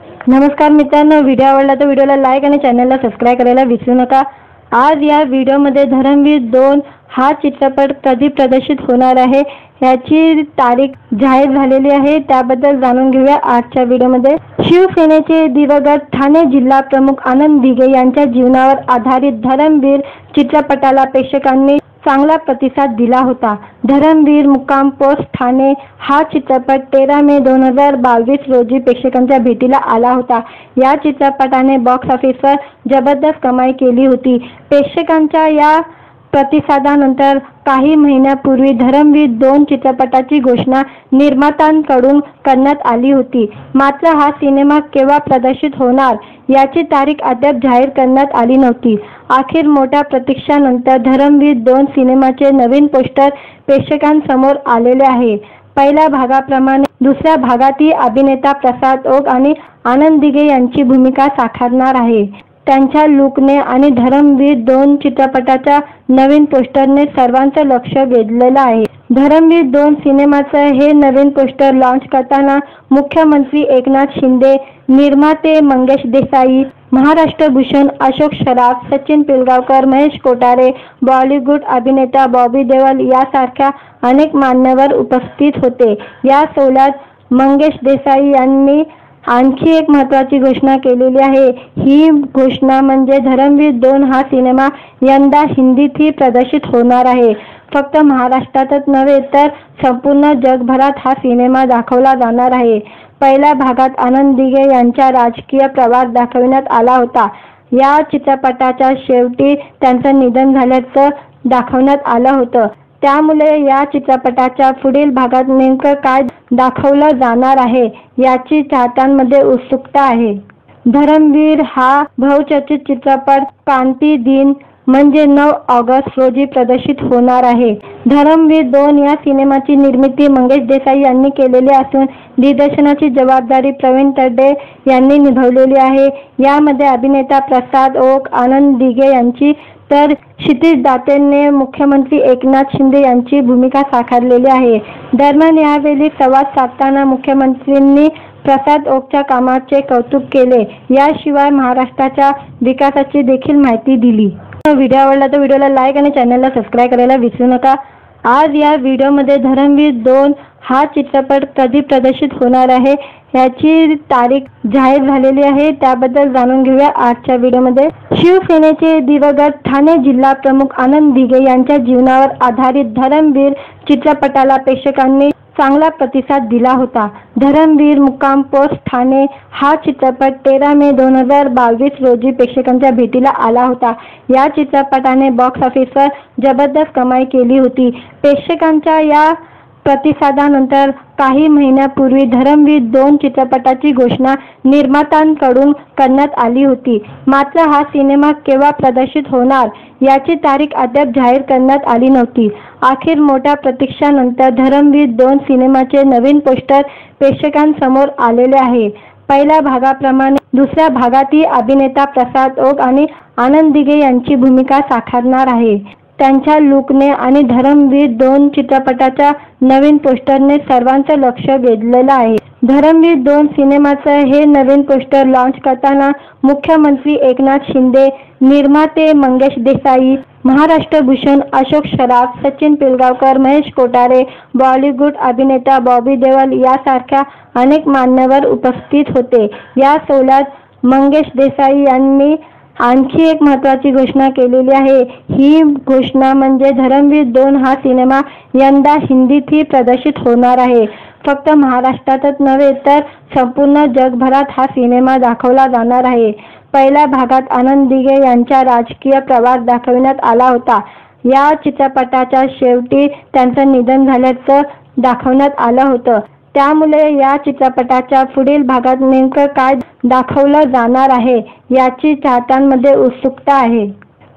नमस्कार मित्रांनो, व्हिडिओ आवडला तर व्हिडिओला लाईक आणि चॅनलला सबस्क्राईब करायला विसरू नका। आज या व्हिडिओमध्ये धर्मवीर 2 हा चित्रपट कधी प्रदर्शित होणार आहे याची तारीख जाहीर झालेली आहे, त्याबद्दल जाणून घेऊया आजच्या व्हिडिओमध्ये। शिवसेनेचे दिवंगत ठाणे जिल्हा प्रमुख आनंद दिघे यांच्या जीवनावर आधारित धर्मवीर चित्रपटाला प्रेक्षकांनी चांगला प्रतिसाद दिला होता। धर्मवीर मुक्काम पोस्ट ठाणे हा चित्रपट 13 मे 2022 रोजी प्रेक्षकांच्या भेटीला आला होता। या चित्रपटाने बॉक्स ऑफिसवर जबरदस्त कमाई केली होती। प्रेक्षकांच्या या प्रतिसादानंतर काही महिन्यापूर्वी धर्मवीर 2 चित्रपटाची घोषणा निर्मात्यांकडून करण्यात आली होती। मात्र हा सिनेमा केव्हा प्रदर्शित होणार याची तारीख अद्याप जाहीर करण्यात आली नव्हती। अखेर मोठ्या प्रतीक्षेनंतर धर्मवीर 2 सिनेमाचे नवीन पोस्टर प्रेक्षकांसमोर आलेले आहे। पहिल्या भागाप्रमाणे दुसऱ्या भागातही अभिनेता प्रसाद ओक आणि आनंद दिघे यांची भूमिका साकारणार आहे। त्यांच्या लुकने आणि धर्मवीर 2 चित्रपटाच्या नवीन पोस्टरने सर्वांचं लक्ष वेधलेलं आहे। धर्मवीर 2 सिनेमाचं हे नवीन पोस्टर लॉन्च करताना मुख्यमंत्री एकनाथ शिंदे, निर्माते मंगेश देसाई, महाराष्ट्र भूषण अशोक सराफ, सचिन पिलगावकर, महेश कोठारे, बॉलिवूड अभिनेता बॉबी देओल यासारख्या अनेक मान्यवर उपस्थित होते। या सोहळ्यात मंगेश देसाई यांनी आणखी एक महत्त्वाची घोषणा केलेली आहे। ही घोषणा म्हणजे धर्मवीर 2 हा सिनेमा यंदा हिंदीतही प्रदर्शित होणार आहे। फक्त महाराष्ट्रातच नव्हे तर संपूर्ण जगभरात हा सिनेमा दाखवला जाणार आहे। पहिल्या भागात आनंद दिघे यांचा राजकीय प्रवास दाखवण्यात आला होता। या चित्रपटाच्या शेवटी त्यांचं निधन झाल्याचं दाखवण्यात आलं होतं। त्यामुळे या चित्रपटाच्या पुढील भागात नेमकं काय दाखवलं जाणार आहे याची चाहत्यांमध्ये उत्सुकता आहे। धर्मवीर हा बहुचर्चित चित्रपट क्रांती दिन म्हणजे 9 ऑगस्ट रोजी प्रदर्शित होणार आहे। धर्मवीर 2 या सिनेमाची निर्मिती मंगेश देसाई यांनी केलेली असून दिग्दर्शनाची जबाबदारी प्रवीण तरडे यांनी निभावलेली आहे। यामध्ये अभिनेता प्रसाद ओक, आनंद दिघे यांची तर क्षितिज दातेने मुख्यमंत्री एकनाथ शिंदे यांची भूमिका साकारलेली आहे। दरम्यान यावेळी संवाद साधताना मुख्यमंत्र्यांनी प्रसाद ओकच्या कामाचे कौतुक केले। याशिवाय महाराष्ट्राच्या विकासाची देखील माहिती दिली। व्हिडिओ आवडला तर व्हिडिओला लाईक आणि चॅनलला सबस्क्राईब करायला विसरू नका। आज या व्हिडिओमध्ये धर्मवीर 2 हा चित्रपट कधी प्रदर्शित होणार आहे याची तारीख जाहीर झालेली आहे, त्याबद्दल जाणून घेऊया आजच्या व्हिडिओमध्ये। शिवसेनेचे दिवंगत ठाणे जिल्हा प्रमुख आनंद दिघे यांच्या जीवनावर आधारित धर्मवीर चित्रपटाला प्रेक्षकांनी चांगला प्रतिसाद दिला होता। धर्मवीर मुक्काम पोस्ट ठाणे हा चित्रपट 13 मे 2022 रोजी प्रेक्षकांच्या भेटीला आला होता। या चित्रपटाने बॉक्स ऑफिसवर जबरदस्त कमाई केली होती। प्रेक्षकांच्या या प्रतिसादानंतर काही महिन्यापूर्वी धर्मवीर 2 चित्रपटाची घोषणा निर्मात्यांकडून करण्यात आली होती। मात्र हा सिनेमा केव्हा प्रदर्शित होणार याची तारीख अद्याप जाहीर करण्यात आली नव्हती। अखेर मोठ्या प्रतीक्षेनंतर धर्मवीर 2 सिनेमाचे नवीन पोस्टर प्रेक्षकांसमोर आलेले आहे। पहिल्या भागाप्रमाणे दुसऱ्या भागातही अभिनेता प्रसाद ओक आणि आनंद दिघे यांची भूमिका साकारणार आहे। त्यांच्या लुकने आणि धर्मवीर 2 चित्रपटाच्या नवीन पोस्टरने सर्वांचं लक्ष वेधलेलं आहे। धर्मवीर 2 सिनेमाचं हे नवीन पोस्टर लॉन्च करताना मुख्यमंत्री एकनाथ शिंदे, निर्माते मंगेश देसाई, महाराष्ट्र भूषण अशोक सराफ, सचिन पिलगावकर, महेश कोठारे, बॉलिवूड अभिनेता बॉबी देओल यासारख्या अनेक मान्यवर उपस्थित होते। या सोहळ्यात मंगेश देसाई यांनी आणखी एक महत्त्वाची घोषणा केलेली आहे। ही घोषणा म्हणजे धर्मवीर 2 हा सिनेमा यंदा हिंदीतही प्रदर्शित होणार आहे। फक्त महाराष्ट्रातच नव्हे तर संपूर्ण जगभरात हा सिनेमा दाखवला जाणार आहे। पहिल्या भागात आनंद दिघे यांचा राजकीय प्रवास दाखवण्यात आला होता। या चित्रपटाच्या शेवटी त्यांचं निधन झाल्याचं दाखवण्यात आलं होतं। त्यामुळे या चित्रपटाच्या पुढील भागात नेमकं काय दाखवलं जाणार आहे याची चाहत्यांमध्ये उत्सुकता आहे।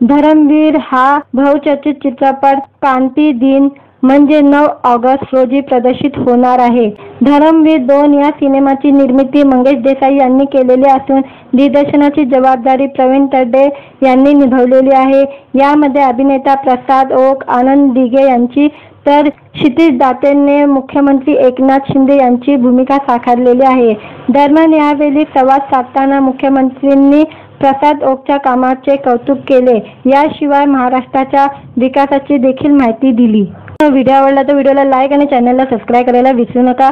धर्मवीर हा बहुचर्चित चित्रपट क्रांती दिन म्हणजे 9 ऑगस्ट रोजी प्रदर्शित होणार आहे। धर्मवीर 2 या सिनेमाची निर्मिती मंगेश देसाई यांनी केलेली असून दिग्दर्शनाची जबाबदारी प्रवीण तरडे यांनी निभावलेली आहे। यामध्ये अभिनेता प्रसाद ओक, आनंद दिघे यांची तर क्षितिज दातेंनी मुख्यमंत्री एकनाथ शिंदे यांची भूमिका साकारलेली आहे. दरम्यान यावेळी संवाद साधताना मुख्यमंत्र्यांनी प्रसाद ओकच्या कामाचे कौतुक केले. याशिवाय महाराष्ट्राच्या विकासाची देखील माहिती दिली. व्हिडिओ आवडला तर व्हिडिओला लाईक आणि चॅनलला सबस्क्राईब करायला विसरू नका.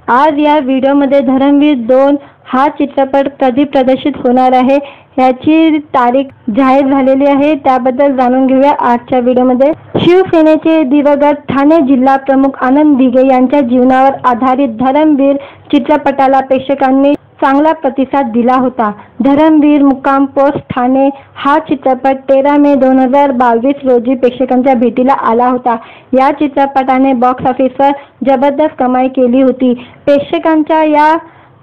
आज या व्हिडिओमध्ये धर्मवीर 2 हा चित्रपट कधी प्रदर्शित होणार आहे याची तारीख जाहीर झालेली आहे. त्याबद्दल जाणून घेऊया आजच्या व्हिडिओमध्ये. शिवसेनेचे दिवंगत ठाणे जिल्हा प्रमुख आनंद दिघे यांच्या जीवनावर आधारित धर्मवीर चित्रपटाला प्रेक्षकांनी चांगला प्रतिसाद दिला होता. धर्मवीर मुक्काम पोस्ट ठाणे हा चित्रपट 13 मे 2022 रोजी प्रेक्षकांच्या भेटीला आला होता. या चित्रपटाने बॉक्स ऑफिसवर जबरदस्त कमाई केली होती. प्रेक्षकांच्या या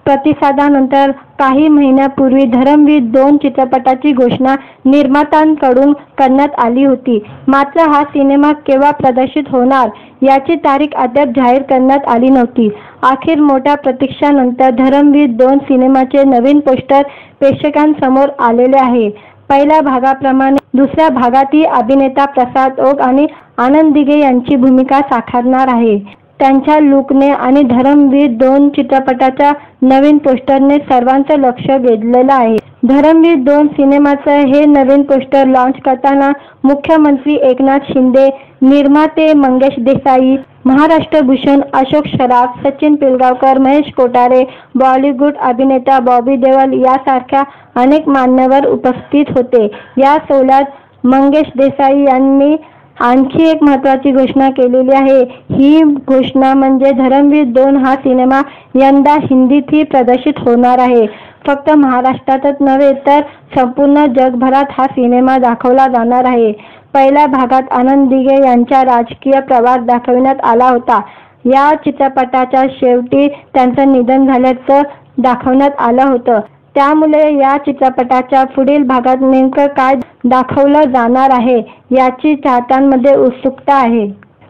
प्रतिसादानंतर काही महिन्यापूर्वी धर्मवीर 2 चित्रपटाची घोषणा निर्मात्यांकडून करण्यात आली होती. मात्र हा सिनेमा केव्हा प्रदर्शित होणार याची तारीख अद्याप जाहीर करण्यात आली नव्हती. अखेर मोठ्या प्रतीक्षेनंतर धर्मवीर 2 सिनेमाचे नवीन पोस्टर प्रेक्षकांसमोर आलेले आहे. पहिल्या भागाप्रमाणे दुसऱ्या भागातही अभिनेता प्रसाद ओक आणि आनंद दिघे यांची भूमिका साकारणार आहे. त्यांच्या लुकने आणि धर्मवीर 2 चित्रपटाच्या नवीन पोस्टरने सर्वांचं लक्ष वेधलेलं आहे. धर्मवीर 2 सिनेमाचं हे नवीन पोस्टर लॉन्च करताना मुख्यमंत्री एकनाथ शिंदे, निर्माते मंगेश देसाई, महाराष्ट्र भूषण अशोक सराफ, सचिन पिलगावकर, महेश कोठारे, बॉलिवूड अभिनेता बॉबी देओल यासारख्या अनेक मान्यवर उपस्थित होते. या सोहळ्यात मंगेश देसाई यांनी आणखी एक महत्त्वाची घोषणा केलेली आहे. ही घोषणा म्हणजे धर्मवीर 2 हा सिनेमा यंदा हिंदीतही प्रदर्शित होणार आहे. फक्त महाराष्ट्रातच नव्हे तर संपूर्ण जगभरात हा सिनेमा दाखवला जाणार आहे. पहिल्या भागात आनंद दिघे यांचा राजकीय प्रवास दाखविण्यात आला होता. या चित्रपटाच्या शेवटी त्यांचं निधन झाल्याचं दाखवण्यात आलं होतं. त्यामुळे या चित्रपटाच्या पुढील भागात नेमकं काय दाखवलं जाणार आहे याची चाहत्यांमध्ये उत्सुकता आहे.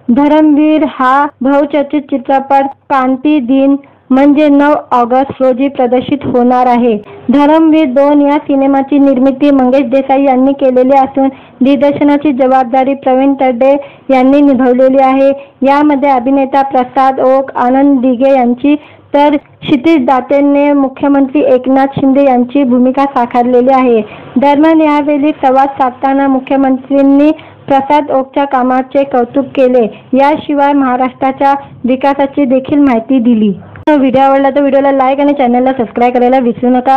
धर्मवीर हा बहुचर्चित चित्रपट क्रांती दिन म्हणजे 9 ऑगस्ट रोजी प्रदर्शित होणार आहे. धर्मवीर 2 या सिनेमाची निर्मिती मंगेश देसाई यांनी केलेली असून दिग्दर्शनाची जबाबदारी प्रवीण तरडे यांनी निभावलेली आहे. यामध्ये अभिनेता प्रसाद ओक, आनंद दिघे यांची तर क्षितिज दातेंनी मुख्यमंत्री एकनाथ शिंदे यांची भूमिका साकारलेली आहे. दरम्यान यावेळी संवाद साधताना मुख्यमंत्र्यांनी प्रसाद ओकच्या कामाचे कौतुक केले. याशिवाय महाराष्ट्राच्या विकासाची देखील माहिती दिली. व्हिडिओ आवडला तर व्हिडिओला लाईक आणि चॅनलला सबस्क्राईब करायला विसरू नका.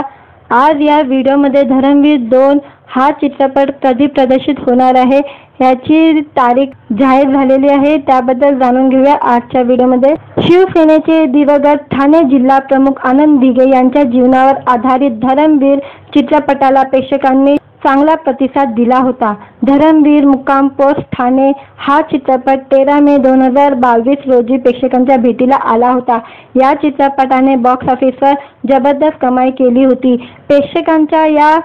आज या व्हिडिओमध्ये धर्मवीर 2 हा चित्रपट कधी प्रदर्शित होणार आहे याची तारीख जाहीर झालेली आहे. त्याबद्दल जाणून घेऊया आजच्या व्हिडिओमध्ये. शिवसेनेचे दिवंगत ठाणे जिल्हा प्रमुख आनंद दिघे यांच्या जीवनावर आधारित धर्मवीर चित्रपटाला प्रेक्षकांनी चांगला प्रतिसाद दिला होता. धर्मवीर मुक्काम पोस्ट ठाणे हा चित्रपट 13 मे 2022 रोजी प्रेक्षकांच्या भेटीला आला होता. या चित्रपटाने बॉक्स ऑफिसवर जबरदस्त कमाई केली होती. प्रेक्षकांच्या या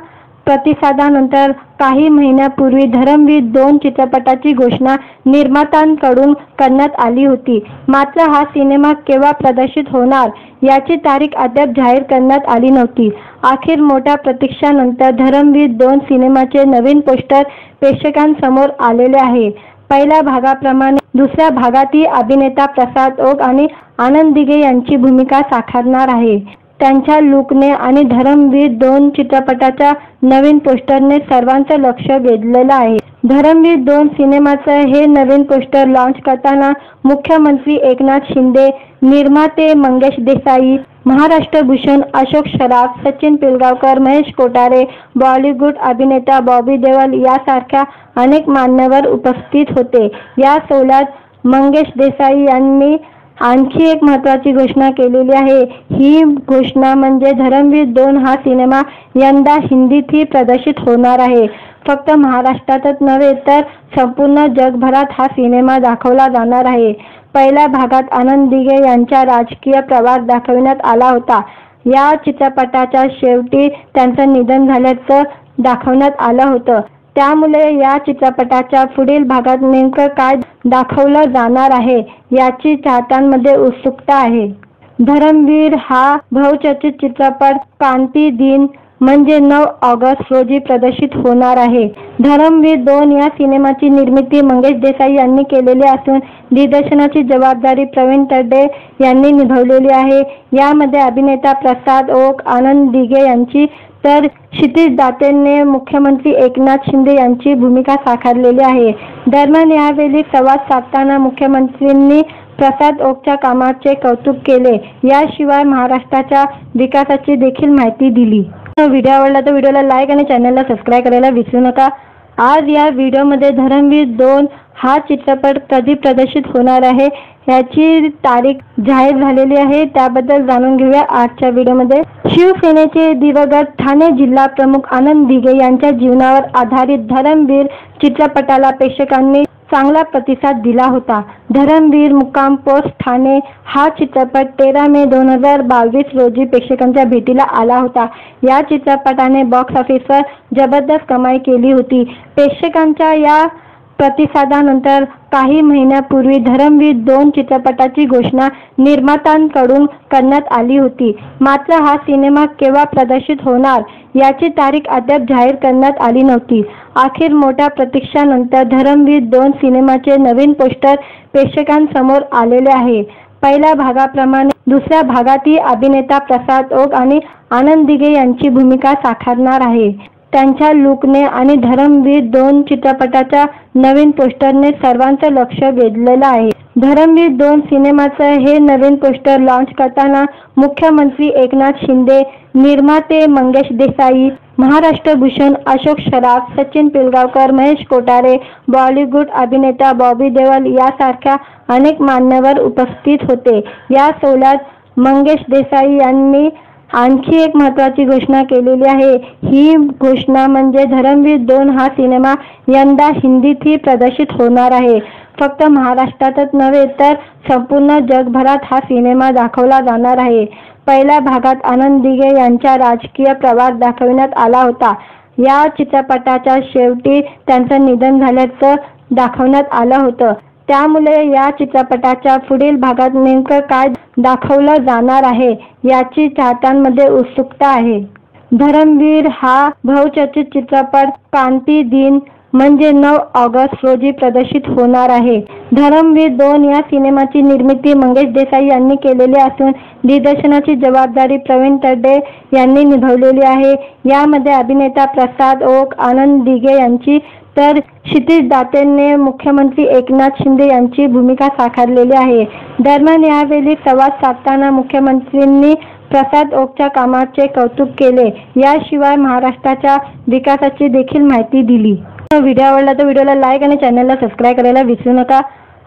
प्रतिसादानंतर काही महिन्यापूर्वी धर्मवीर 2 चित्रपटाची घोषणा निर्मात्यांकडून करण्यात आली होती. मात्र हा सिनेमा केव्हा प्रदर्शित होणार याची तारीख अद्याप जाहीर करण्यात आली नव्हती. अखेर मोठ्या प्रतीक्षेनंतर धर्मवीर 2 सिनेमाचे नवीन पोस्टर प्रेक्षकांसमोर आलेले आहे. पहिल्या भागाप्रमाणे दुसऱ्या भागातही अभिनेता प्रसाद ओक आणि आनंद दिघे यांची भूमिका साकारणार आहे. त्यांच्या लुकने आणि धर्मवीर 2 चित्रपटाच्या नवीन पोस्टरने सर्वांचं लक्ष वेधलेलं आहे. धर्मवीर 2 सिनेमाचं हे नवीन पोस्टर लॉन्च करताना मुख्यमंत्री एकनाथ शिंदे, निर्माते मंगेश देसाई, महाराष्ट्र भूषण अशोक सराफ, सचिन पिलगावकर, महेश कोठारे, बॉलिवूड अभिनेता बॉबी देओल यासारख्या अनेक मान्यवर उपस्थित होते. या सोहळ्यात मंगेश देसाई यांनी आणखी एक महत्त्वाची घोषणा केलेली आहे. ही घोषणा म्हणजे धर्मवीर 2 हा सिनेमा यंदा हिंदीतही प्रदर्शित होणार आहे. फक्त महाराष्ट्रातच नव्हे तर संपूर्ण जगभरात हा सिनेमा दाखवला जाणार आहे. पहिल्या भागात आनंद दिघे यांचा राजकीय प्रवास दाखविण्यात आला होता. या चित्रपटाच्या शेवटी त्यांचं निधन झाल्याचं दाखवण्यात आलं होतं. त्यामुळे या चित्रपटाच्या पुढील भागात नेमकं काय दाखवलं जाणार आहे याची चाहत्यांमध्ये उत्सुकता आहे. धर्मवीर हा बहुचर्चित चित्रपट क्रांती दिन म्हणजे 9 ऑगस्ट रोजी प्रदर्शित होणार आहे. धर्मवीर 2 या सिनेमाची निर्मिती मंगेश देसाई यांनी केलेली असून दिग्दर्शनाची जबाबदारी प्रवीण तरडे यांनी निभावलेली आहे. यामध्ये अभिनेता प्रसाद ओक, आनंद दिघे यांची तर क्षितिज दातेने मुख्यमंत्री एकनाथ शिंदे यांची भूमिका साकारलेली आहे. दरम्यान यावेळी संवाद साधताना मुख्यमंत्र्यांनी प्रसाद ओकच्या कामाचे कौतुक केले. याशिवाय महाराष्ट्राच्या विकासाची देखील माहिती दिली. व्हिडिओ आवडला तर व्हिडिओला लाईक आणि चॅनलला सबस्क्राईब करायला विसरू नका. आज या व्हिडिओमध्ये धर्मवीर 2 हा चित्रपट कधी प्रदर्शित होणार आहे याची तारीख जाहीर झालेली आहे. त्याबद्दल जाणून घेऊया आजच्या व्हिडिओमध्ये. शिवसेनेचे दिवंगत ठाणे जिल्हा प्रमुख आनंद दिघे यांच्या जीवनावर आधारित धर्मवीर चित्रपटाला प्रेक्षकांनी चांगला प्रतिसाद दिला होता. धर्मवीर मुक्काम पोस्ट ठाणे हा चित्रपट 13 मे 2022 रोजी प्रेक्षकांच्या भेटीला आला होता. या चित्रपटाने बॉक्स ऑफिसवर जबरदस्त कमाई केली होती. प्रेक्षकांच्या या प्रतिसादानंतर काही महिन्यापूर्वी धर्मवीर 2 चित्रपटाची घोषणा निर्मात्यांकडून करण्यात आली होती. मात्र हा सिनेमा केव्हा प्रदर्शित होणार याची तारीख अद्याप जाहीर करण्यात आली नव्हती. अखेर मोठ्या प्रतीक्षेनंतर धर्मवीर 2 सिनेमाचे नवीन पोस्टर प्रेक्षकांसमोर आलेले आहे. पहिल्या भागाप्रमाणे दुसऱ्या भागातही अभिनेता प्रसाद ओक आणि आनंद दिघे यांची भूमिका साकारणार आहे. त्यांच्या लुकने आणि धर्मवीर 2 चित्रपटाच्या नवीन पोस्टरने सर्वांचं लक्ष वेधलेलं आहे. धर्मवीर 2 सिनेमाचं हे नवीन पोस्टर लॉन्च करताना मुख्यमंत्री एकनाथ शिंदे, निर्माते मंगेश देसाई, महाराष्ट्र भूषण अशोक सराफ, सचिन पिलगावकर, महेश कोठारे, बॉलिवूड अभिनेता बॉबी देओल यासारख्या अनेक मान्यवर उपस्थित होते. या सोहळ्यात मंगेश देसाई यांनी आणखी एक महत्त्वाची घोषणा केलेली आहे. ही घोषणा म्हणजे धर्मवीर 2 हा सिनेमा यंदा हिंदीतही प्रदर्शित होणार आहे. फक्त महाराष्ट्रातच नव्हे तर संपूर्ण जगभरात हा सिनेमा दाखवला जाणार आहे. पहिल्या भागात आनंद दिघे यांचा राजकीय प्रवास दाखवण्यात आला होता. या चित्रपटाच्या शेवटी त्यांचं निधन झाल्याचं दाखवण्यात आलं होतं. त्यामुळे या चित्रपटाच्या पुढील भागात नेमकं काय दाखवलं जाणार आहे याची चाहत्यांमध्ये उत्सुकता आहे. धर्मवीर हा बहुचर्चित चित्रपट क्रांती दिन म्हणजे 9 ऑगस्ट रोजी प्रदर्शित होणार आहे. धर्मवीर 2 या सिनेमाची निर्मिती मंगेश देसाई यांनी केलेली असून दिग्दर्शनाची जबाबदारी प्रवीण तरडे यांनी निभावलेली आहे. यामध्ये अभिनेता प्रसाद ओक, आनंद दिघे यांची तर क्षितिज दातेने मुख्यमंत्री एकनाथ शिंदे यांची भूमिका साकारलेली आहे. दरम्यान यावेळी संवाद साधताना मुख्यमंत्र्यांनी प्रसाद ओकच्या कामाचे कौतुक केले. याशिवाय महाराष्ट्राच्या विकासाची देखील माहिती दिली. व्हिडिओ आवडला तर व्हिडिओला लाईक आणि चॅनलला सबस्क्राईब करायला विसरू नका.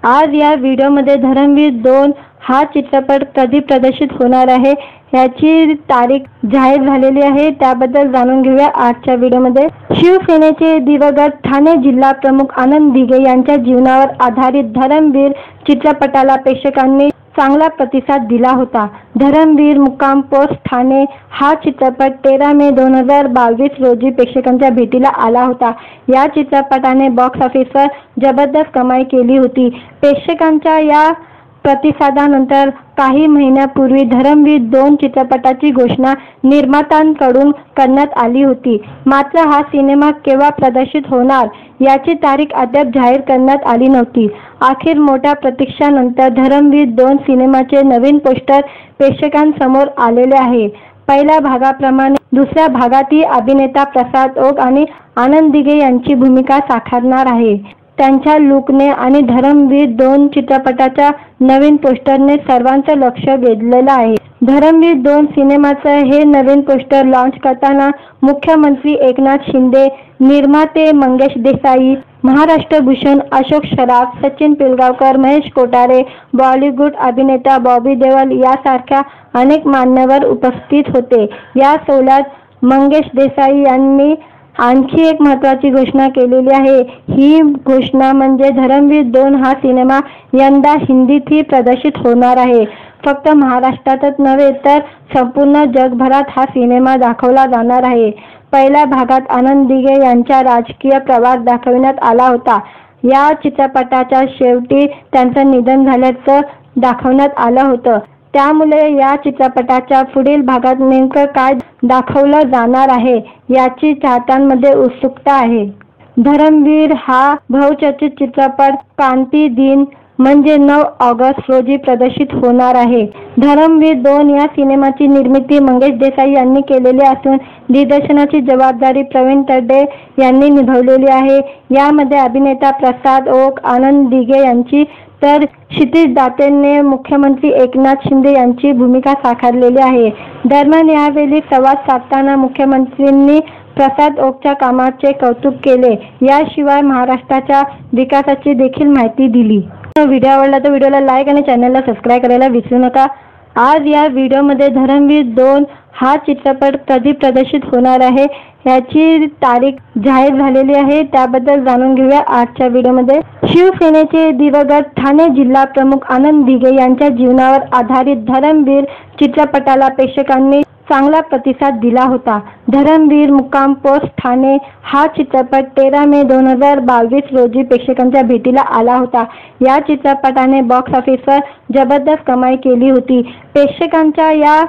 आज या व्हिडिओमध्ये धर्मवीर 2 हा चित्रपट कधी प्रदर्शित होणार आहे याची तारीख जाहीर झालेली आहे. त्याबद्दल जाणून घेऊया आजच्या व्हिडिओमध्ये. शिवसेनेचे दिवंगत ठाणे जिल्हा प्रमुख आनंद दिघे यांच्या जीवनावर आधारित धर्मवीर चित्रपटाला प्रेक्षकांनी चांगला प्रतिसाद दिला होता. धर्मवीर मुक्काम पोस्ट ठाणे हा चित्रपट 13 मे 2022 रोजी प्रेक्षकांच्या भेटीला आला होता. या चित्रपटाने बॉक्स ऑफिसवर जबरदस्त कमाई केली होती. प्रेक्षकांच्या या प्रतिसादानंतर काही महिन्यापूर्वी धर्मवीर 2 चित्रपटाची घोषणा निर्मात्यांकडून करण्यात आली होती. मात्र हा सिनेमा केव्हा प्रदर्शित होणार याची तारीख अद्याप जाहीर करण्यात आली नव्हती. अखेर मोठ्या प्रतीक्षेनंतर धर्मवीर 2 सिनेमाचे नवीन पोस्टर प्रेक्षकांसमोर आलेले आहे. पहिल्या भागाप्रमाणे दुसऱ्या भागातही अभिनेता प्रसाद ओक आणि आनंद दिघे यांची भूमिका साकारणार आहे. त्यांच्या लुकने आणि धर्मवीर 2 चित्रपटाच्या नवीन पोस्टरने सर्वांचं लक्ष वेधलेलं आहे. धर्मवीर 2 सिनेमाचं हे नवीन पोस्टर लॉन्च करताना मुख्यमंत्री एकनाथ शिंदे, निर्माते मंगेश देसाई, महाराष्ट्र भूषण अशोक सराफ, सचिन पिलगावकर, महेश कोठारे, बॉलिवूड अभिनेता बॉबी देओल यासारख्या अनेक मान्यवर उपस्थित होते. या सोहळ्यात मंगेश देसाई यांनी आणखी एक महत्त्वाची घोषणा केलेली आहे. ही घोषणा म्हणजे धर्मवीर 2 हा सिनेमा यंदा हिंदीतही प्रदर्शित होणार आहे. फक्त महाराष्ट्रातच नव्हे तर संपूर्ण जगभरात हा सिनेमा दाखवला जाणार आहे. पहिल्या भागात आनंद दिघे यांचा राजकीय प्रवास दाखवण्यात आला होता. या चित्रपटाच्या शेवटी त्यांचं निधन झाल्याचं दाखवण्यात आलं होतं. त्यामुळे या चित्रपटाच्या पुढील भागात नेमकं काय दाखवलं जाणार आहे याची चाहत्यांमध्ये उत्सुकता आहे. धर्मवीर हा बहुचर्चित चित्रपट क्रांती दिन म्हणजे 9 ऑगस्ट रोजी प्रदर्शित होणार आहे. धर्मवीर 2 या सिनेमाची निर्मिती मंगेश देसाई यांनी केलेली असून दिग्दर्शनाची जबाबदारी प्रवीण तरडे यांनी निभावलेली आहे. यामध्ये अभिनेता प्रसाद ओक, आनंद दिघे यांची तर क्षितिज दातेने मुख्यमंत्री एकनाथ शिंदे यांची भूमिका साकारलेली आहे. दरम्यान यावेळी संवाद साधताना मुख्यमंत्र्यांनी प्रसाद ओकच्या कामाचे कौतुक केले. याशिवाय महाराष्ट्राच्या विकासाची देखील माहिती दिली. व्हिडिओ आवडला तर व्हिडिओला लाईक आणि चॅनलला सबस्क्राईब करायला विसरू नका. आज या व्हिडिओमध्ये धर्मवीर 2 हा चित्रपट कधी प्रदर्शित होणार आहे याची तारीख जाहीर झालेली आहे. त्याबद्दल जाणून घेऊया आजच्या व्हिडिओमध्ये. शिवसेनेचे दिवंगत ठाणे जिल्हा प्रमुख आनंद दिघे यांच्या जीवनावर आधारित धर्मवीर चित्रपटाला प्रेक्षकांनी चांगला प्रतिसाद दिला होता. धर्मवीर मुक्काम पोस्ट ठाणे हा चित्रपट 13 मे 2022 रोजी प्रेक्षकांच्या भेटीला आला होता. या चित्रपटाने बॉक्स ऑफिसवर जबरदस्त कमाई केली होती. प्रेक्षकांच्या या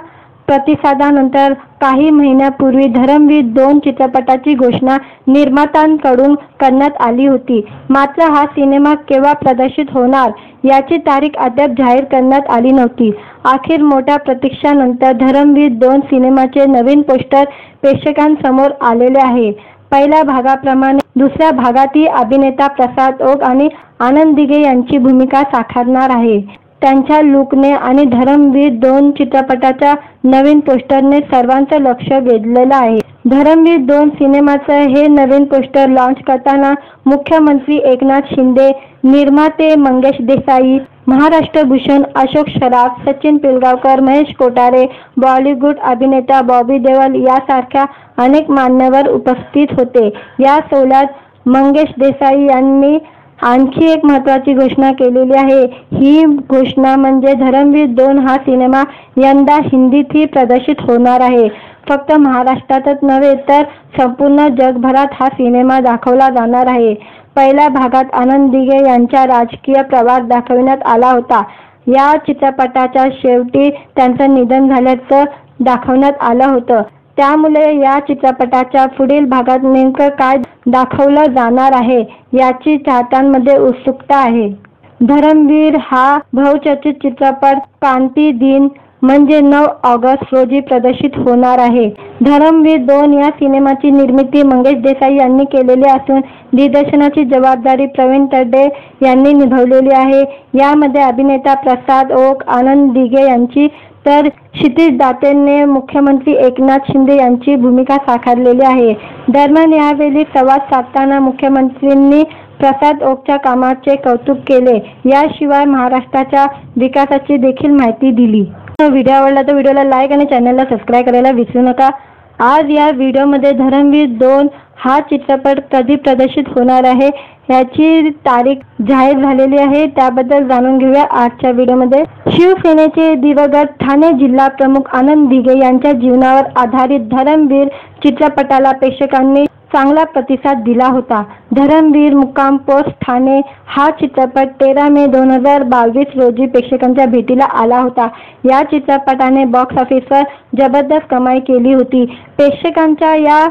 प्रतिसादानंतर काही महिन्यापूर्वी धर्मवीर 2 चित्रपटाची घोषणा निर्मात्यांकडून करण्यात आली होती. मात्र हा सिनेमा केव्हा प्रदर्शित होणार याची तारीख अद्याप जाहीर करण्यात आली नव्हती. अखेर मोठ्या प्रतीक्षेनंतर धर्मवीर 2 सिनेमाचे नवीन पोस्टर प्रेक्षकांसमोर आलेले आहे. पहिल्या भागाप्रमाणे दुसऱ्या भागातही अभिनेता प्रसाद ओक आणि आनंद दिघे यांची भूमिका साकारणार आहे. त्यांच्या लुकने आणि धर्मवीर 2 चित्रपटाच्या नवीन पोस्टरने सर्वांचं लक्ष वेधलेलं आहे. धर्मवीर 2 सिनेमाचं हे नवीन पोस्टर लॉन्च करताना मुख्यमंत्री एकनाथ शिंदे, निर्माते मंगेश देसाई, महाराष्ट्र भूषण अशोक सराफ, सचिन पिलगावकर, महेश कोठारे, बॉलिवूड अभिनेता बॉबी देओल यासारख्या अनेक मान्यवर उपस्थित होते. या सोहळ्यात मंगेश देसाई यांनी आणखी एक महत्त्वाची घोषणा केलेली आहे. ही घोषणा म्हणजे धर्मवीर 2 हा सिनेमा यंदा हिंदीतही प्रदर्शित होणार आहे. फक्त महाराष्ट्रातच नव्हे तर संपूर्ण जगभरात हा सिनेमा दाखवला जाणार आहे. पहिल्या भागात आनंद दिघे यांचा राजकीय प्रवास दाखविण्यात आला होता. या चित्रपटाच्या शेवटी त्यांचं निधन झाल्याचं दाखवण्यात आलं होतं. त्यामुळे या चित्रपटाच्या पुढील भागात नेमकं काय दाखवलं जाणार आहे याची चाहत्यांमध्ये उत्सुकता आहे. धर्मवीर हा बहुचर्चित चित्रपट क्रांती दिन म्हणजे 9 ऑगस्ट रोजी प्रदर्शित होणार आहे. धर्मवीर 2 या सिनेमाची निर्मिती मंगेश देसाई यांनी केलेली असून दिग्दर्शनाची जबाबदारी प्रवीण तरडे यांनी निभावलेली आहे. यामध्ये अभिनेता प्रसाद ओक, आनंद दिघे यांची तर क्षितिज दातेने मुख्यमंत्री एकनाथ शिंदे यांची भूमिका साकारलेली आहे. दरम्यान यावेळी संवाद साधताना मुख्यमंत्र्यांनी प्रसाद ओकच्या कामाचे कौतुक केले. याशिवाय महाराष्ट्राच्या विकासाची देखील माहिती दिली. व्हिडिओ आवडला तर व्हिडिओला लाईक आणि चॅनलला सबस्क्राईब करायला विसरू नका. आज या व्हिडिओमध्ये धर्मवीर 2 हा चित्रपट कधी प्रदर्शित होणार आहे याची तारीख जाहीर झालेली आहे. त्याबद्दल जाणून घेऊया आजच्या व्हिडिओमध्ये. शिवसेनेचे दिवंगत ठाणे जिल्हा प्रमुख आनंद दिघे यांच्या जीवनावर आधारित धर्मवीर चित्रपटाला प्रेक्षकांनी चांगला प्रतिसाद दिला होता. धर्मवीर मुक्काम पोस्ट ठाणे हा चित्रपट 13 मे 2022 रोजी प्रेक्षकांच्या भेटीला आला होता. या चित्रपटाने बॉक्स ऑफिसवर जबरदस्त कमाई केली होती. प्रेक्षकांच्या या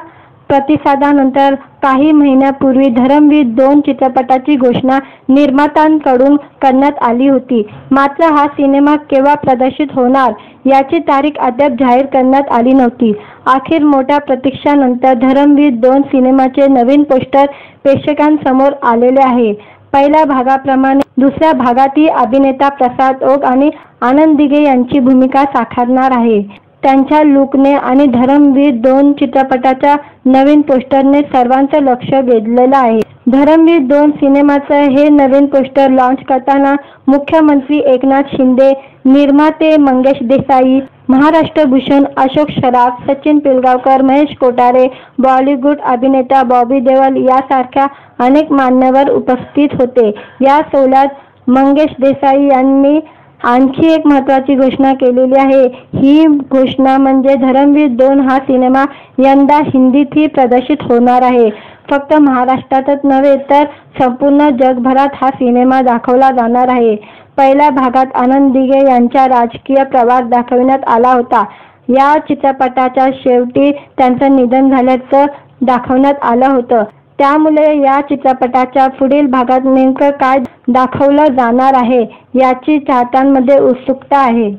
प्रतिसादानंतर काही महिन्यापूर्वी धर्मवीर 2 चित्रपटाची घोषणा निर्मात्यांकडून करण्यात आली होती. मात्र हा सिनेमा केव्हा प्रदर्शित होणार याची तारीख अद्याप जाहीर करण्यात आली नव्हती. अखेर मोठ्या प्रतीक्षेनंतर धर्मवीर 2 सिनेमाचे नवीन पोस्टर प्रेक्षकांसमोर आलेले आहे. पहिल्या भागाप्रमाणे दुसऱ्या भागातही अभिनेता प्रसाद ओक आणि आनंद दिघे यांची भूमिका साकारणार आहे. त्यांच्या लुकने आणि धर्मवीर 2 चित्रपटाच्या नवीन पोस्टरने सर्वांचं लक्ष वेधलेलं आहे. धर्मवीर 2 सिनेमाचं हे नवीन पोस्टर लॉन्च करताना मुख्यमंत्री एकनाथ शिंदे, निर्माते मंगेश देसाई, महाराष्ट्र भूषण अशोक सराफ, सचिन पिलगावकर, महेश कोठारे, बॉलिवूड अभिनेता बॉबी देओल यासारख्या अनेक मान्यवर उपस्थित होते. या सोहळ्यात मंगेश देसाई यांनी आणखी एक महत्त्वाची घोषणा केलेली आहे. ही घोषणा म्हणजे धर्मवीर 2 हा सिनेमा यंदा हिंदीतही प्रदर्शित होणार आहे. फक्त महाराष्ट्रातच नव्हे तर संपूर्ण जगभरात हा सिनेमा दाखवला जाणार आहे। पहिल्या भागात आनंद दिघे यांचा राजकीय प्रवास दाखविण्यात आला होता। या चित्रपटाच्या शेवटी त्यांचं निधन झाल्याचं दाखवण्यात आलं होतं। त्यामुळे या चित्रपटाच्या पुढील भागात नेमकं काय दाखवलं जाणार आहे याची चाहत्यांमध्ये उत्सुकता आहे।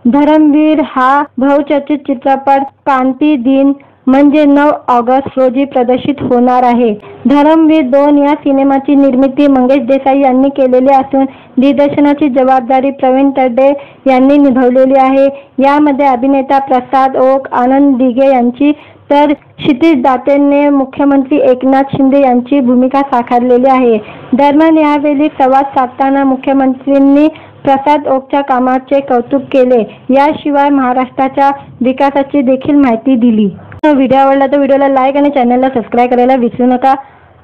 धर्मवीर हा बहुचर्चित चित्रपट क्रांती दिन म्हणजे 9 ऑगस्ट रोजी प्रदर्शित होणार आहे। धर्मवीर 2 या सिनेमाची निर्मिती मंगेश देसाई यांनी केलेली असून दिग्दर्शनाची जबाबदारी प्रवीण तरडे यांनी निभावलेली आहे। यामध्ये अभिनेता प्रसाद ओक, आनंद दिघे यांची तर क्षितिज दातेने मुख्यमंत्री एकनाथ शिंदे यांची भूमिका साकारलेली आहे। दरम्यान यावेळी संवाद साधताना मुख्यमंत्र्यांनी प्रसाद ओकच्या कामाचे कौतुक केले। याशिवाय महाराष्ट्राच्या विकासाची देखील माहिती दिली। व्हिडिओ आवडला तर व्हिडिओला लाईक आणि चॅनलला सबस्क्राईब करायला विसरू नका।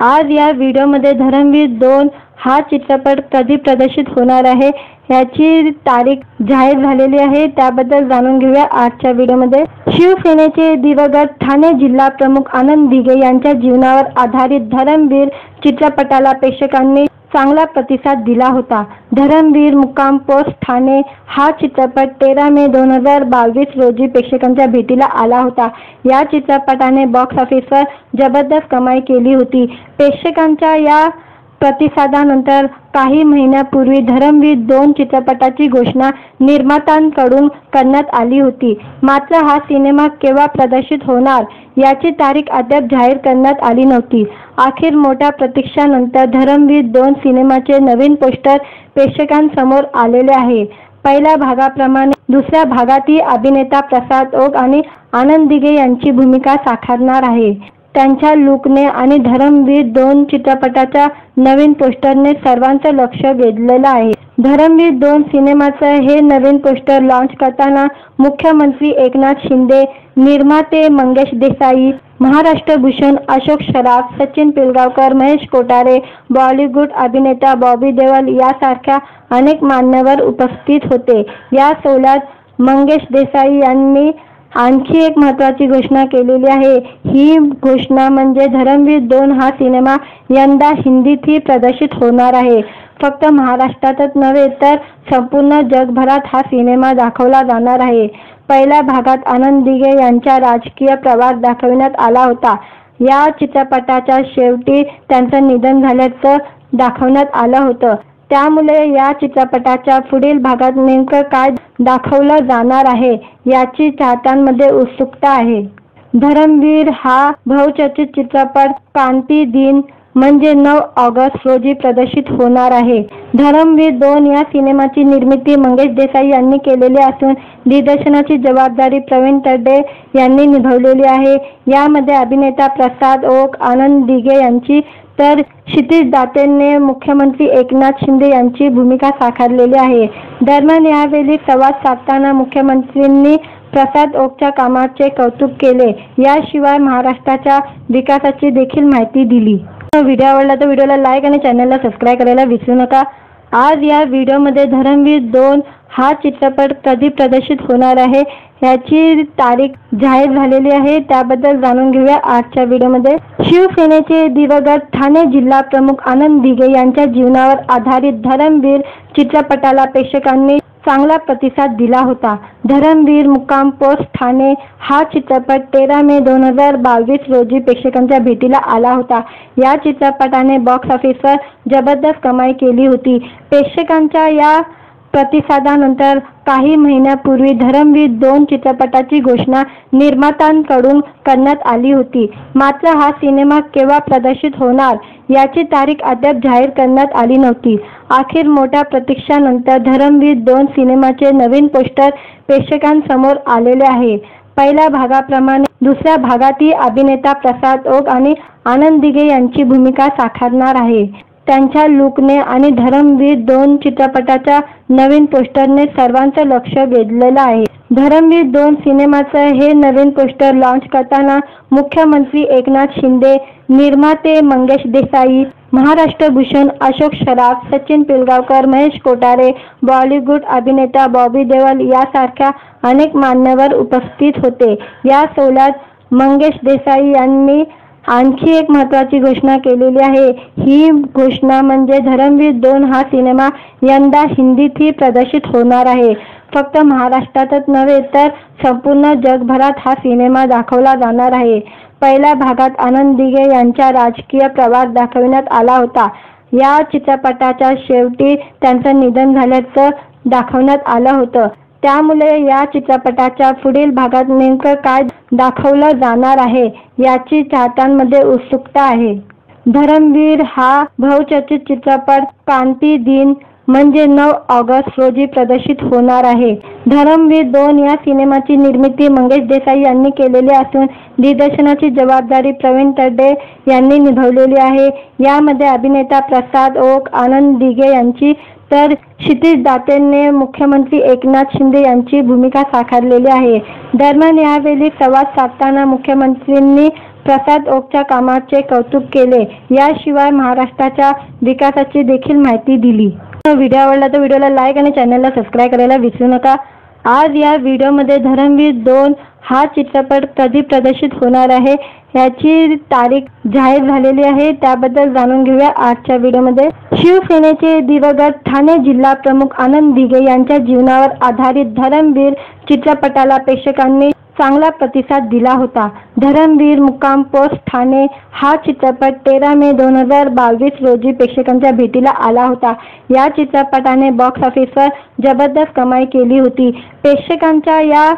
आज या व्हिडिओमध्ये धर्मवीर 2 हा चित्रपट कधी प्रदर्शित होणार आहे याची तारीख जाहीर झालेली आहे। त्याबद्दल जाणून घेऊया आजच्या व्हिडिओमध्ये। शिवसेनेचे दिवंगत ठाणे जिल्हा प्रमुख आनंद दिघे यांच्या जीवनावर आधारित धर्मवीर चित्रपटाला प्रेक्षकांनी चांगला प्रतिसाद दिला होता। धर्मवीर मुक्काम पोस्ट ठाणे हा चित्रपट 13 मे 2022 रोजी प्रेक्षकांच्या भेटीला आला होता। या चित्रपटाने बॉक्स ऑफिसवर जबरदस्त कमाई केली होती। प्रेक्षकांच्या या प्रतिसादानंतर काही महिन्यापूर्वी धर्मवीर 2 चित्रपटाची घोषणा निर्मात्यांकडून करण्यात आली होती। मात्र हा सिनेमा केव्हा प्रदर्शित होणार याची तारीख अद्याप जाहीर करण्यात आली नव्हती। अखेर मोठ्या प्रतीक्षेनंतर धर्मवीर 2 सिनेमाचे नवीन पोस्टर प्रेक्षकांसमोर आलेले आहे। पहिल्या भागाप्रमाणे दुसऱ्या भागातही अभिनेता प्रसाद ओक आणि आनंद दिघे यांची भूमिका साकारणार आहे। त्यांच्या लुकने आणि धर्मवीर 2 चित्रपटाच्या नवीन पोस्टरने सर्वांचं लक्ष वेधलेलं आहे। धर्मवीर 2 सिनेमाचं हे नवीन पोस्टर लॉन्च करताना मुख्यमंत्री एकनाथ शिंदे, निर्माते मंगेश देसाई, महाराष्ट्र भूषण अशोक सराफ, सचिन पिलगावकर, महेश कोठारे, बॉलिवूड अभिनेता बॉबी देओल यासारख्या अनेक मान्यवर उपस्थित होते। या सोहळ्यात मंगेश देसाई यांनी आणखी एक महत्त्वाची घोषणा केलेली आहे। ही घोषणा म्हणजे धर्मवीर 2 हा सिनेमा यंदा हिंदीतही प्रदर्शित होणार आहे। फक्त महाराष्ट्रातच नव्हे तर संपूर्ण जगभरात हा सिनेमा दाखवला जाणार आहे। पहिल्या भागात आनंद दिघे यांचा राजकीय प्रवास दाखविण्यात आला होता। या चित्रपटाच्या शेवटी त्यांचं निधन झाल्याचं दाखवण्यात आलं होतं। त्यामुळे या चित्रपटाच्या पुढील भागात नेमकं काय दाखवलं जाणार आहे याची चाहत्यांमध्ये उत्सुकता आहे। धर्मवीर हा बहुचर्चित चित्रपट क्रांती दिन म्हणजे 9 ऑगस्ट रोजी प्रदर्शित होणार आहे। धर्मवीर 2 या सिनेमाची निर्मिती मंगेश देसाई यांनी केलेली असून दिग्दर्शनाची जबाबदारी प्रवीण तरडे यांनी निभावलेली आहे। यामध्ये अभिनेता प्रसाद ओक, आनंद दिघे यांची तर क्षितिज दातेने मुख्यमंत्री एकनाथ शिंदे यांची भूमिका साकारलेली आहे। दरम्यान यावेळी संवाद साधताना मुख्यमंत्र्यांनी प्रसाद ओकच्या कामाचे कौतुक केले। याशिवाय महाराष्ट्राच्या विकासाची देखील माहिती दिली। व्हिडिओ आवडला तर व्हिडिओला लाईक आणि चॅनलला सबस्क्राईब करायला विसरू नका। आज या व्हिडिओमध्ये धर्मवीर 2 हा चित्रपट कधी प्रदर्शित होणार आहे याची तारीख जाहीर झालेली आहे। त्याबद्दल जाणून घेऊया आजच्या व्हिडिओमध्ये। शिवसेनेचे दिवंगत ठाणे जिल्हा प्रमुख आनंद दिघे यांच्या जीवनावर आधारित धर्मवीर चित्रपटाला प्रेक्षकांनी चांगला प्रतिसाद दिला होता। धर्मवीर मुक्काम पोस्ट ठाणे हा चित्रपट 13 मे 2022 रोजी प्रेक्षकांच्या भेटीला आला होता। या चित्रपटाने बॉक्स ऑफिसवर जबरदस्त कमाई केली होती। प्रेक्षकांच्या या प्रतिसादानंतर काही महिन्यापूर्वी धर्मवीर 2 चित्रपटाची घोषणा निर्मात्यांकडून करण्यात आली होती। मात्र हा सिनेमा केव्हा प्रदर्शित होणार याची तारीख अद्याप जाहीर करण्यात आली नव्हती। अखेर मोठ्या प्रतीक्षेनंतर धर्मवीर 2 सिनेमाचे नवीन पोस्टर प्रेक्षकांसमोर आलेले आहे। पहिल्या भागाप्रमाणे दुसऱ्या भागातही अभिनेता प्रसाद ओक आणि आनंद दिघे यांची भूमिका साकारणार आहे। त्यांच्या लुकने आणि धर्मवीर 2 चित्रपटाच्या नवीन पोस्टरने सर्वांचं लक्ष वेधलेलं आहे। धर्मवीर 2 सिनेमाचं हे नवीन पोस्टर लॉन्च करताना मुख्यमंत्री एकनाथ शिंदे, निर्माते मंगेश देसाई, महाराष्ट्र भूषण अशोक सराफ, सचिन पिलगावकर, महेश कोठारे, बॉलिवूड अभिनेता बॉबी देओल यासारख्या अनेक मान्यवर उपस्थित होते। या सोहळ्यात मंगेश देसाई यांनी आणखी एक महत्त्वाची घोषणा केलेली आहे। ही घोषणा म्हणजे धर्मवीर 2 हा सिनेमा यंदा हिंदीतही प्रदर्शित होणार आहे। फक्त महाराष्ट्रातच नव्हे तर संपूर्ण जगभरात हा सिनेमा दाखवला जाणार आहे। पहिल्या भागात आनंद दिघे यांचा राजकीय प्रवास दाखविण्यात आला होता। या चित्रपटाच्या शेवटी त्यांचं निधन झाल्याचं दाखवण्यात आलं होतं। त्यामुळे या चित्रपटाच्या पुढील भागात नेमकं काय दाखवलं जाणार आहे याची चाहत्यांमध्ये उत्सुकता आहे। धर्मवीर हा बहुचर्चित चित्रपट क्रांती दिन म्हणजे 9 ऑगस्ट रोजी प्रदर्शित होणार आहे। धर्मवीर 2 या सिनेमाची निर्मिती मंगेश देसाई यांनी केलेली असून दिग्दर्शनाची जबाबदारी प्रवीण तरडे यांनी निभावलेली आहे। यामध्ये अभिनेता प्रसाद ओक, आनंद दिघे यांची तर क्षितिज दातेने मुख्यमंत्री एकनाथ शिंदे यांची भूमिका साकारलेली आहे। दरम्यान यावेळी संवाद साधताना मुख्यमंत्र्यांनी प्रसाद ओकच्या कामाचे कौतुक केले। याशिवाय महाराष्ट्राच्या विकासाची देखील माहिती दिली। व्हिडिओ आवडला तर व्हिडिओला लाईक आणि चॅनलला सबस्क्राईब करायला विसरू नका। आज या व्हिडिओमध्ये धर्मवीर 2 हा चित्रपट कधी प्रदर्शित होणार आहे याची तारीख जाहीर झालेली आहे। त्याबद्दल जाणून घेऊया आजच्या व्हिडिओमध्ये। शिवसेनेचे दिवंगत ठाणे जिल्हा प्रमुख आनंद दिघे यांच्या जीवनावर आधारित धर्मवीर चित्रपटाला प्रेक्षकांनी चांगला प्रतिसाद दिला होता। धर्मवीर मुक्काम पोस्ट ठाणे हा चित्रपट 13 मे 2022 रोजी प्रेक्षकांच्या भेटीला आला होता। या चित्रपटाने बॉक्स ऑफिसवर जबरदस्त कमाई केली होती। प्रेक्षकांच्या या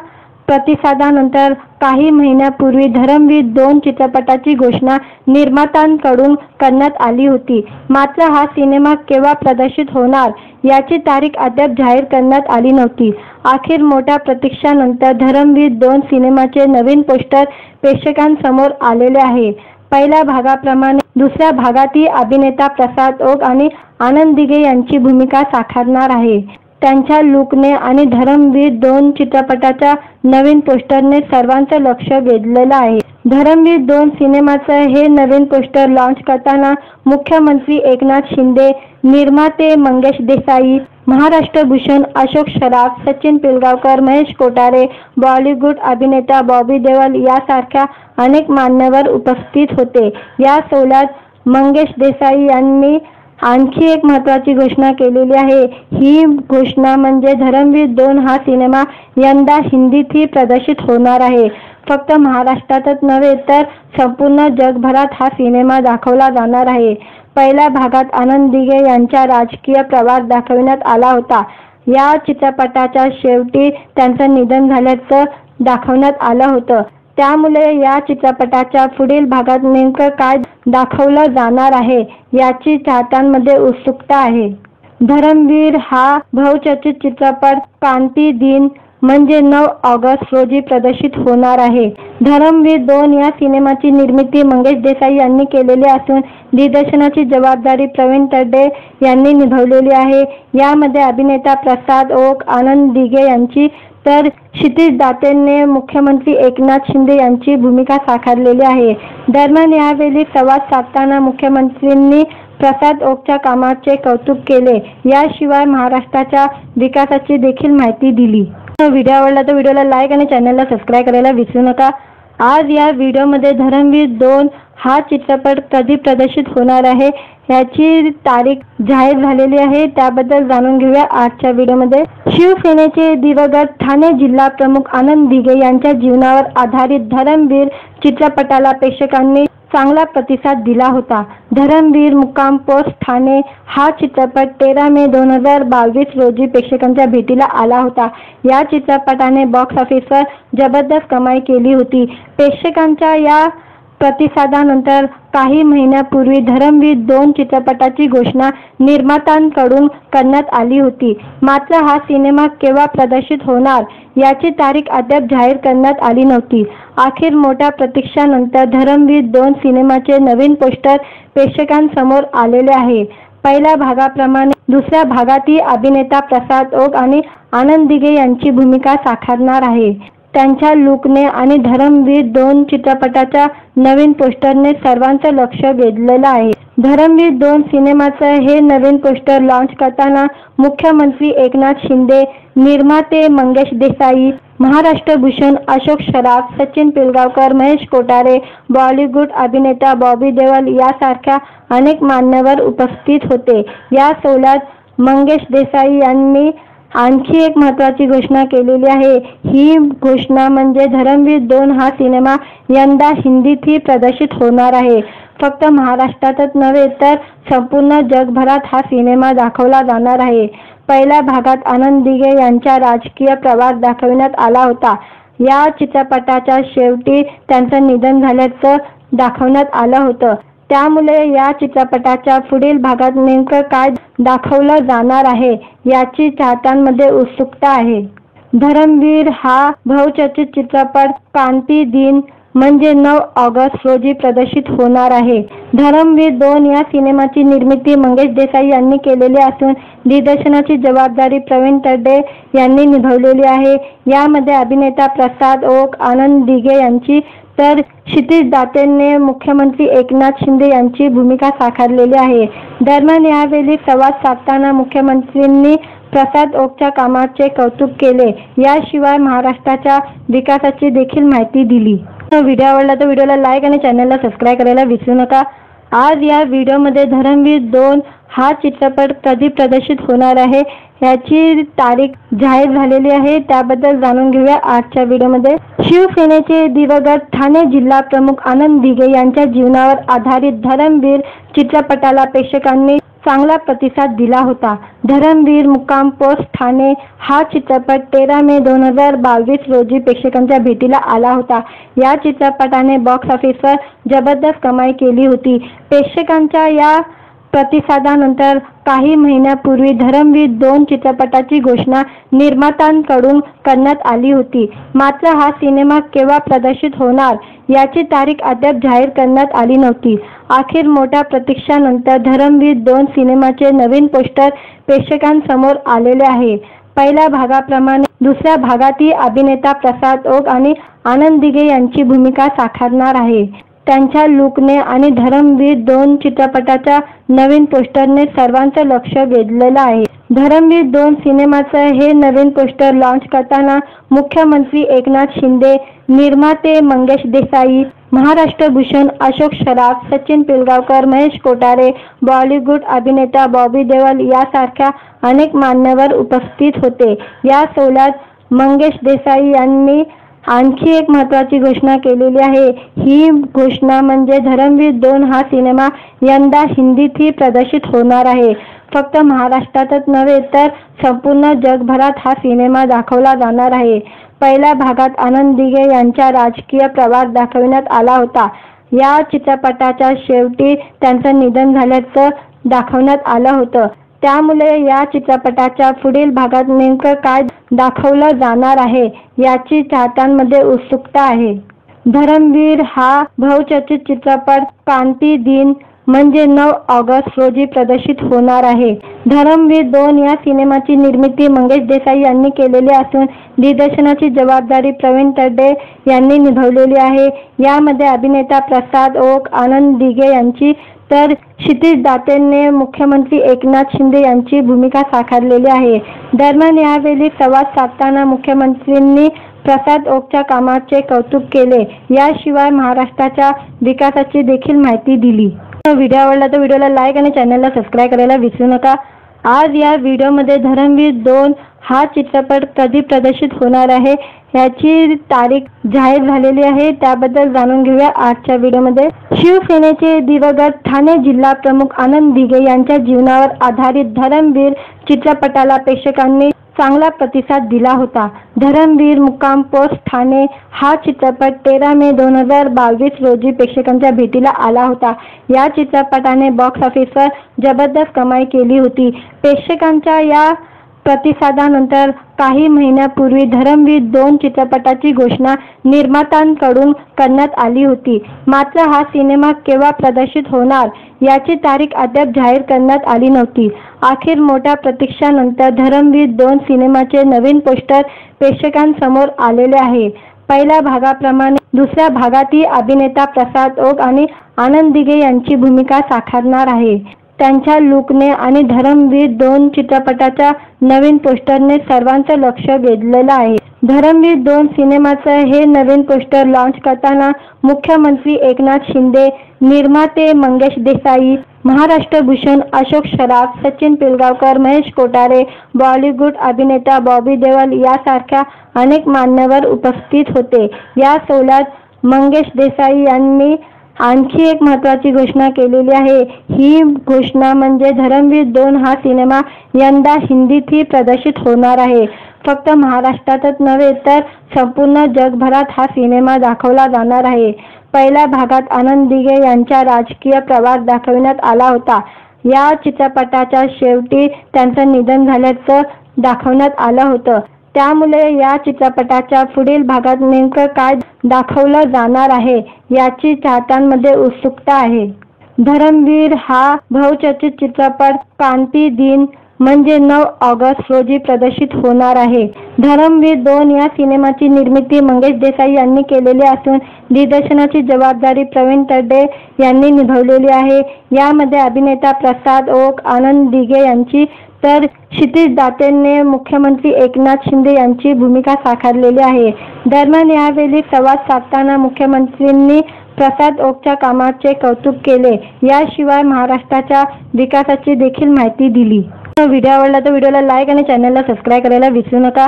प्रतिसादानंतर काही महिन्यापूर्वी धर्मवीर 2 चित्रपटाची घोषणा निर्मात्यांकडून करण्यात आली होती। मात्र हा सिनेमा केव्हा प्रदर्शित होणार याची तारीख अद्याप जाहीर करण्यात आली नव्हती। अखेर मोठ्या प्रतीक्षेनंतर धर्मवीर 2 सिनेमाचे नवीन पोस्टर प्रेक्षकांसमोर आलेले आहे। पहिल्या भागाप्रमाणे दुसऱ्या भागातही अभिनेता प्रसाद ओक आणि आनंद दिघे यांची भूमिका साकारणार आहे। त्यांच्या लुकने आणि धर्मवीर 2 चित्रपटाच्या नवीन पोस्टरने सर्वांचं लक्ष वेधलेलं आहे। धर्मवीर 2 सिनेमाचं हे नवीन पोस्टर लॉन्च करताना मुख्यमंत्री एकनाथ शिंदे, निर्माते मंगेश देसाई, महाराष्ट्र भूषण अशोक सराफ, सचिन पिलगावकर, महेश कोठारे, बॉलिवूड अभिनेता बॉबी देओल यासारख्या अनेक मान्यवर उपस्थित होते। या सोहळ्यात मंगेश देसाई यांनी आणखी एक महत्त्वाची घोषणा केलेली आहे। ही घोषणा म्हणजे धर्मवीर 2 हा सिनेमा यंदा हिंदीतही प्रदर्शित होणार आहे। फक्त महाराष्ट्रातच नव्हे तर संपूर्ण जगभरात हा सिनेमा दाखवला जाणार आहे। पहिल्या भागात आनंद दिघे यांचा राजकीय प्रवास दाखविण्यात आला होता। या चित्रपटाच्या शेवटी त्यांचं निधन झाल्याचं दाखवण्यात आलं होतं। त्यामुळे या चित्रपटाच्या पुढील भागात नेमकं काय दाखवलं जाणार आहे याची चाहत्यांमध्ये उत्सुकता आहे। धर्मवीर हा बहुचर्चित चित्रपट क्रांती दिन म्हणजे 9 ऑगस्ट रोजी प्रदर्शित होणार आहे। धर्मवीर 2 या सिनेमाची निर्मिती मंगेश देसाई यांनी केलेली असून दिग्दर्शनाची जबाबदारी प्रवीण तरडे यांनी निभावलेली आहे। यामध्ये अभिनेता प्रसाद ओक, आनंद दिघे यांची तर क्षितिज दातेने मुख्यमंत्री एकनाथ शिंदे यांची भूमिका साकारलेली आहे। दरम्यान यावेळी संवाद साधताना मुख्यमंत्र्यांनी प्रसाद ओकच्या कामाचे कौतुक केले। याशिवाय महाराष्ट्राच्या विकासाची देखील माहिती दिली। व्हिडिओ आवडला तर व्हिडिओला लाईक आणि चॅनलला सबस्क्राईब करायला विसरू नका। आज या व्हिडिओमध्ये धर्मवीर 2 हा चित्रपट कधी प्रदर्शित होणार आहे याची तारीख जाहीर झालेली आहे। त्याबद्दल जाणून घेऊया आजच्या व्हिडिओमध्ये। शिवसेनेचे दिवंगत ठाणे जिल्हा प्रमुख आनंद दिघे यांच्या जीवनावर आधारित धर्मवीर चित्रपटाला प्रेक्षकांनी चांगला प्रतिसाद दिला होता। धर्मवीर मुक्काम पोस्ट ठाणे हा चित्रपट 13 मे 2022 रोजी प्रेक्षकांच्या भेटीला आला होता। या चित्रपटाने बॉक्स ऑफिसवर जबरदस्त कमाई केली होती। प्रेक्षकांच्या या प्रतिसादानंतर काही महिन्यापूर्वी धर्मवीर 2 चित्रपटाची घोषणा निर्मात्यांकडून करण्यात आली होती। मात्र हा सिनेमा केव्हा प्रदर्शित होणार याची तारीख अद्याप जाहीर करण्यात आली नव्हती। अखेर मोठ्या प्रतीक्षेनंतर धर्मवीर 2 सिनेमाचे नवीन पोस्टर प्रेक्षकांसमोर आलेले आहे। पहिल्या भागाप्रमाणे दुसऱ्या भागातही अभिनेता प्रसाद ओक आणि आनंद दिघे यांची भूमिका साकारणार आहे। त्यांच्या लुकने आणि धर्मवीर 2 चित्रपटाच्या नवीन पोस्टरने सर्वांचं लक्ष वेधलेलं आहे। धर्मवीर 2 सिनेमाचं हे नवीन पोस्टर लॉन्च करताना मुख्यमंत्री एकनाथ शिंदे, निर्माते मंगेश देसाई, महाराष्ट्र भूषण अशोक सराफ, सचिन पिलगावकर, महेश कोठारे, बॉलिवूड अभिनेता बॉबी देओल यासारख्या अनेक मान्यवर उपस्थित होते। या सोहळ्यात मंगेश देसाई यांनी आणखी एक महत्त्वाची घोषणा केलेली आहे। ही घोषणा म्हणजे धर्मवीर 2 हा सिनेमा यंदा हिंदीतही प्रदर्शित होणार आहे। फक्त महाराष्ट्रातच नव्हे तर संपूर्ण जगभरात हा सिनेमा दाखवला जाणार आहे। पहिल्या भागात आनंद दिघे यांचा राजकीय प्रवास दाखविण्यात आला होता। या चित्रपटाच्या शेवटी त्यांचं निधन झाल्याचं दाखवण्यात आलं होतं। त्यामुळे या चित्रपटाच्या पुढील भागात नेमकं काय दाखवलं जाणार आहे याची चाहत्यांमध्ये उत्सुकता आहे। धर्मवीर हा बहुचर्चित चित्रपट क्रांती दिन म्हणजे 9 ऑगस्ट रोजी प्रदर्शित होणार आहे। धर्मवीर 2 या सिनेमाची निर्मिती मंगेश देसाई यांनी केलेली असून दिग्दर्शनाची जबाबदारी प्रवीण तरडे यांनी निभावलेली आहे। यामध्ये अभिनेता प्रसाद ओक, आनंद दिघे यांची तर क्षितिज दातेने मुख्यमंत्री एकनाथ शिंदे यांची भूमिका साकारलेली आहे। दरम्यान यावेळी संवाद साधताना मुख्यमंत्र्यांनी प्रसाद ओकच्या कामाचे कौतुक केले। याशिवाय महाराष्ट्राच्या विकासाची देखील माहिती दिली। व्हिडिओ आवडला तर व्हिडिओला लाईक आणि चॅनलला सबस्क्राईब करायला विसरू नका। आज या व्हिडिओमध्ये धर्मवीर 2 हा चित्रपट कधी प्रदर्शित होणार आहे याची तारीख जाहीर झालेली आहे। त्याबद्दल जाणून घेऊया आजच्या व्हिडिओमध्ये। शिवसेनेचे दिवंगत ठाणे जिल्हा प्रमुख आनंद दिघे यांच्या जीवनावर आधारित धर्मवीर चित्रपटाला प्रेक्षकांनी चांगला प्रतिसाद दिला होता। धर्मवीर मुक्काम पोस्ट ठाणे हा चित्रपट 13 मे 2022 रोजी प्रेक्षकांच्या भेटीला आला होता। या चित्रपटाने बॉक्स ऑफिसवर जबरदस्त कमाई केली होती। प्रेक्षकांच्या या प्रतिसादानंतर काही महिन्यापूर्वी धर्मवीर 2 चित्रपटाची घोषणा निर्मात्यांकडून करण्यात आली होती। मात्र हा सिनेमा केव्हा प्रदर्शित होणार याची तारीख अद्याप जाहीर करण्यात आली नव्हती। अखेर मोठ्या प्रतीक्षेनंतर धर्मवीर 2 सिनेमाचे नवीन पोस्टर प्रेक्षकांसमोर आलेले आहे। पहिल्या भागाप्रमाणे दुसऱ्या भागातही अभिनेता प्रसाद ओक आणि आनंद दिघे यांची भूमिका साकारणार आहे। त्यांच्या लुकने आणि धर्मवीर 2 चित्रपटाच्या नवीन पोस्टरने सर्वांचं लक्ष वेधलेलं आहे। धर्मवीर 2 सिनेमाचं हे नवीन पोस्टर लॉन्च करताना मुख्यमंत्री एकनाथ शिंदे, निर्माते मंगेश देसाई, महाराष्ट्र भूषण अशोक सराफ, सचिन पिलगावकर, महेश कोठारे, बॉलिवूड अभिनेता बॉबी देओल यासारख्या अनेक मान्यवर उपस्थित होते। या सोहळ्यात मंगेश देसाई यांनी आणखी एक महत्त्वाची घोषणा केलेली आहे। ही घोषणा म्हणजे धर्मवीर 2 हा सिनेमा यंदा हिंदीतही प्रदर्शित होणार आहे। फक्त महाराष्ट्रातच नव्हे तर संपूर्ण जगभरात हा सिनेमा दाखवला जाणार आहे। पहिल्या भागात आनंद दिघे यांचा राजकीय प्रवास दाखविण्यात आला होता। या चित्रपटाच्या शेवटी त्यांचं निधन झाल्याचं दाखवण्यात आलं होतं। त्यामुळे या चित्रपटाच्या पुढील भागात नेमकं काय दाखवलं जाणार आहे याची चाहत्यांमध्ये उत्सुकता आहे। धर्मवीर हा बहुचर्चित चित्रपट क्रांती दिन म्हणजे 9 ऑगस्ट रोजी प्रदर्शित होणार आहे। धर्मवीर 2 या सिनेमाची निर्मिती मंगेश देसाई यांनी केलेली असून दिग्दर्शनाची जबाबदारी प्रवीण तरडे यांनी निभावलेली आहे। यामध्ये अभिनेता प्रसाद ओक, आनंद दिघे यांची तर क्षितिज दातेने मुख्यमंत्री एकनाथ शिंदे यांची भूमिका साकारलेली आहे। दरम्यान यावेळी संवाद साधताना मुख्यमंत्र्यांनी प्रसाद ओकच्या कामाचे कौतुक केले। याशिवाय महाराष्ट्राच्या विकासाची देखील माहिती दिली। व्हिडिओ आवडला तर व्हिडिओला लाईक आणि चॅनलला सबस्क्राईब करायला विसरू नका। आज या व्हिडिओमध्ये धर्मवीर 2 हा चित्रपट कधी प्रदर्शित होणार आहे याची तारीख जाहीर झालेली आहे। त्याबद्दल जाणून घेऊया आजच्या व्हिडिओमध्ये। शिवसेनेचे दिवंगत ठाणे जिल्हा प्रमुख आनंद दिघे यांच्या जीवनावर आधारित धर्मवीर चित्रपटाला प्रेक्षकांनी चांगला प्रतिसाद दिला होता। धर्मवीर मुक्काम पोस्ट ठाणे हा चित्रपट 13 मे 2022 रोजी प्रेक्षकांच्या भेटीला आला होता। या चित्रपटाने बॉक्स ऑफिसवर जबरदस्त कमाई केली होती। प्रेक्षकांच्या या प्रतिसादानंतर काही महिन्यापूर्वी धर्मवीर 2 चित्रपटाची घोषणा निर्मात्यांकडून करण्यात आली होती। मात्र हा सिनेमा केव्हा प्रदर्शित होणार याची तारीख अद्याप जाहीर करण्यात आली नव्हती। अखेर मोठ्या प्रतीक्षेनंतर धर्मवीर 2 सिनेमाचे नवीन पोस्टर प्रेक्षकांसमोर आलेले आहे। पहिल्या भागाप्रमाणे दुसऱ्या भागातही अभिनेता प्रसाद ओक आणि आनंद दिघे यांची भूमिका साकारणार आहे। त्यांच्या लुकने आणि धर्मवीर 2 चित्रपटाच्या नवीन पोस्टरने सर्वांचं लक्ष वेधलेलं आहे. धर्मवीर 2 सिनेमाचं हे नवीन पोस्टर लॉन्च करताना मुख्यमंत्री एकनाथ शिंदे, निर्माते मंगेश देसाई, महाराष्ट्र भूषण अशोक सराफ, सचिन पिलगावकर, महेश कोठारे, बॉलिवूड अभिनेता बॉबी देओल यासारख्या अनेक मान्यवर उपस्थित होते. या सोहळ्यात मंगेश देसाई यांनी आणखी एक महत्त्वाची घोषणा केलेली आहे. ही घोषणा म्हणजे धर्मवीर 2 हा सिनेमा यंदा हिंदीतही प्रदर्शित होणार आहे. फक्त महाराष्ट्रातच नव्हे तर संपूर्ण जगभरात हा सिनेमा दाखवला जाणार आहे. पहिल्या भागात आनंद दिघे यांचा राजकीय प्रवास दाखविण्यात आला होता. या चित्रपटाच्या शेवटी त्यांचं निधन झाल्याचं दाखवण्यात आलं होतं. त्यामुळे या चित्रपटाच्या पुढील भागात नेमकं काय दाखवलं जाणार आहे याची चाहत्यांमध्ये उत्सुकता आहे. धर्मवीर हा बहुचर्चित चित्रपट क्रांती दिन म्हणजे 9 ऑगस्ट रोजी प्रदर्शित होणार आहे. धर्मवीर 2 या सिनेमाची निर्मिती मंगेश देसाई यांनी केलेली असून दिग्दर्शनाची जबाबदारी प्रवीण तरडे यांनी निभावलेली आहे. यामध्ये अभिनेता प्रसाद ओक, आनंद दिघे यांची तर क्षितिज दातेने मुख्यमंत्री एकनाथ शिंदे यांची भूमिका साकारलेली आहे. दरम्यान यावेळी संवाद साधताना मुख्यमंत्र्यांनी प्रसाद ओकच्या कामाचे कौतुक केले. याशिवाय महाराष्ट्राच्या विकासाची देखील माहिती दिली. व्हिडिओ आवडला तर व्हिडिओला लाईक आणि चॅनलला सबस्क्राईब करायला विसरू नका.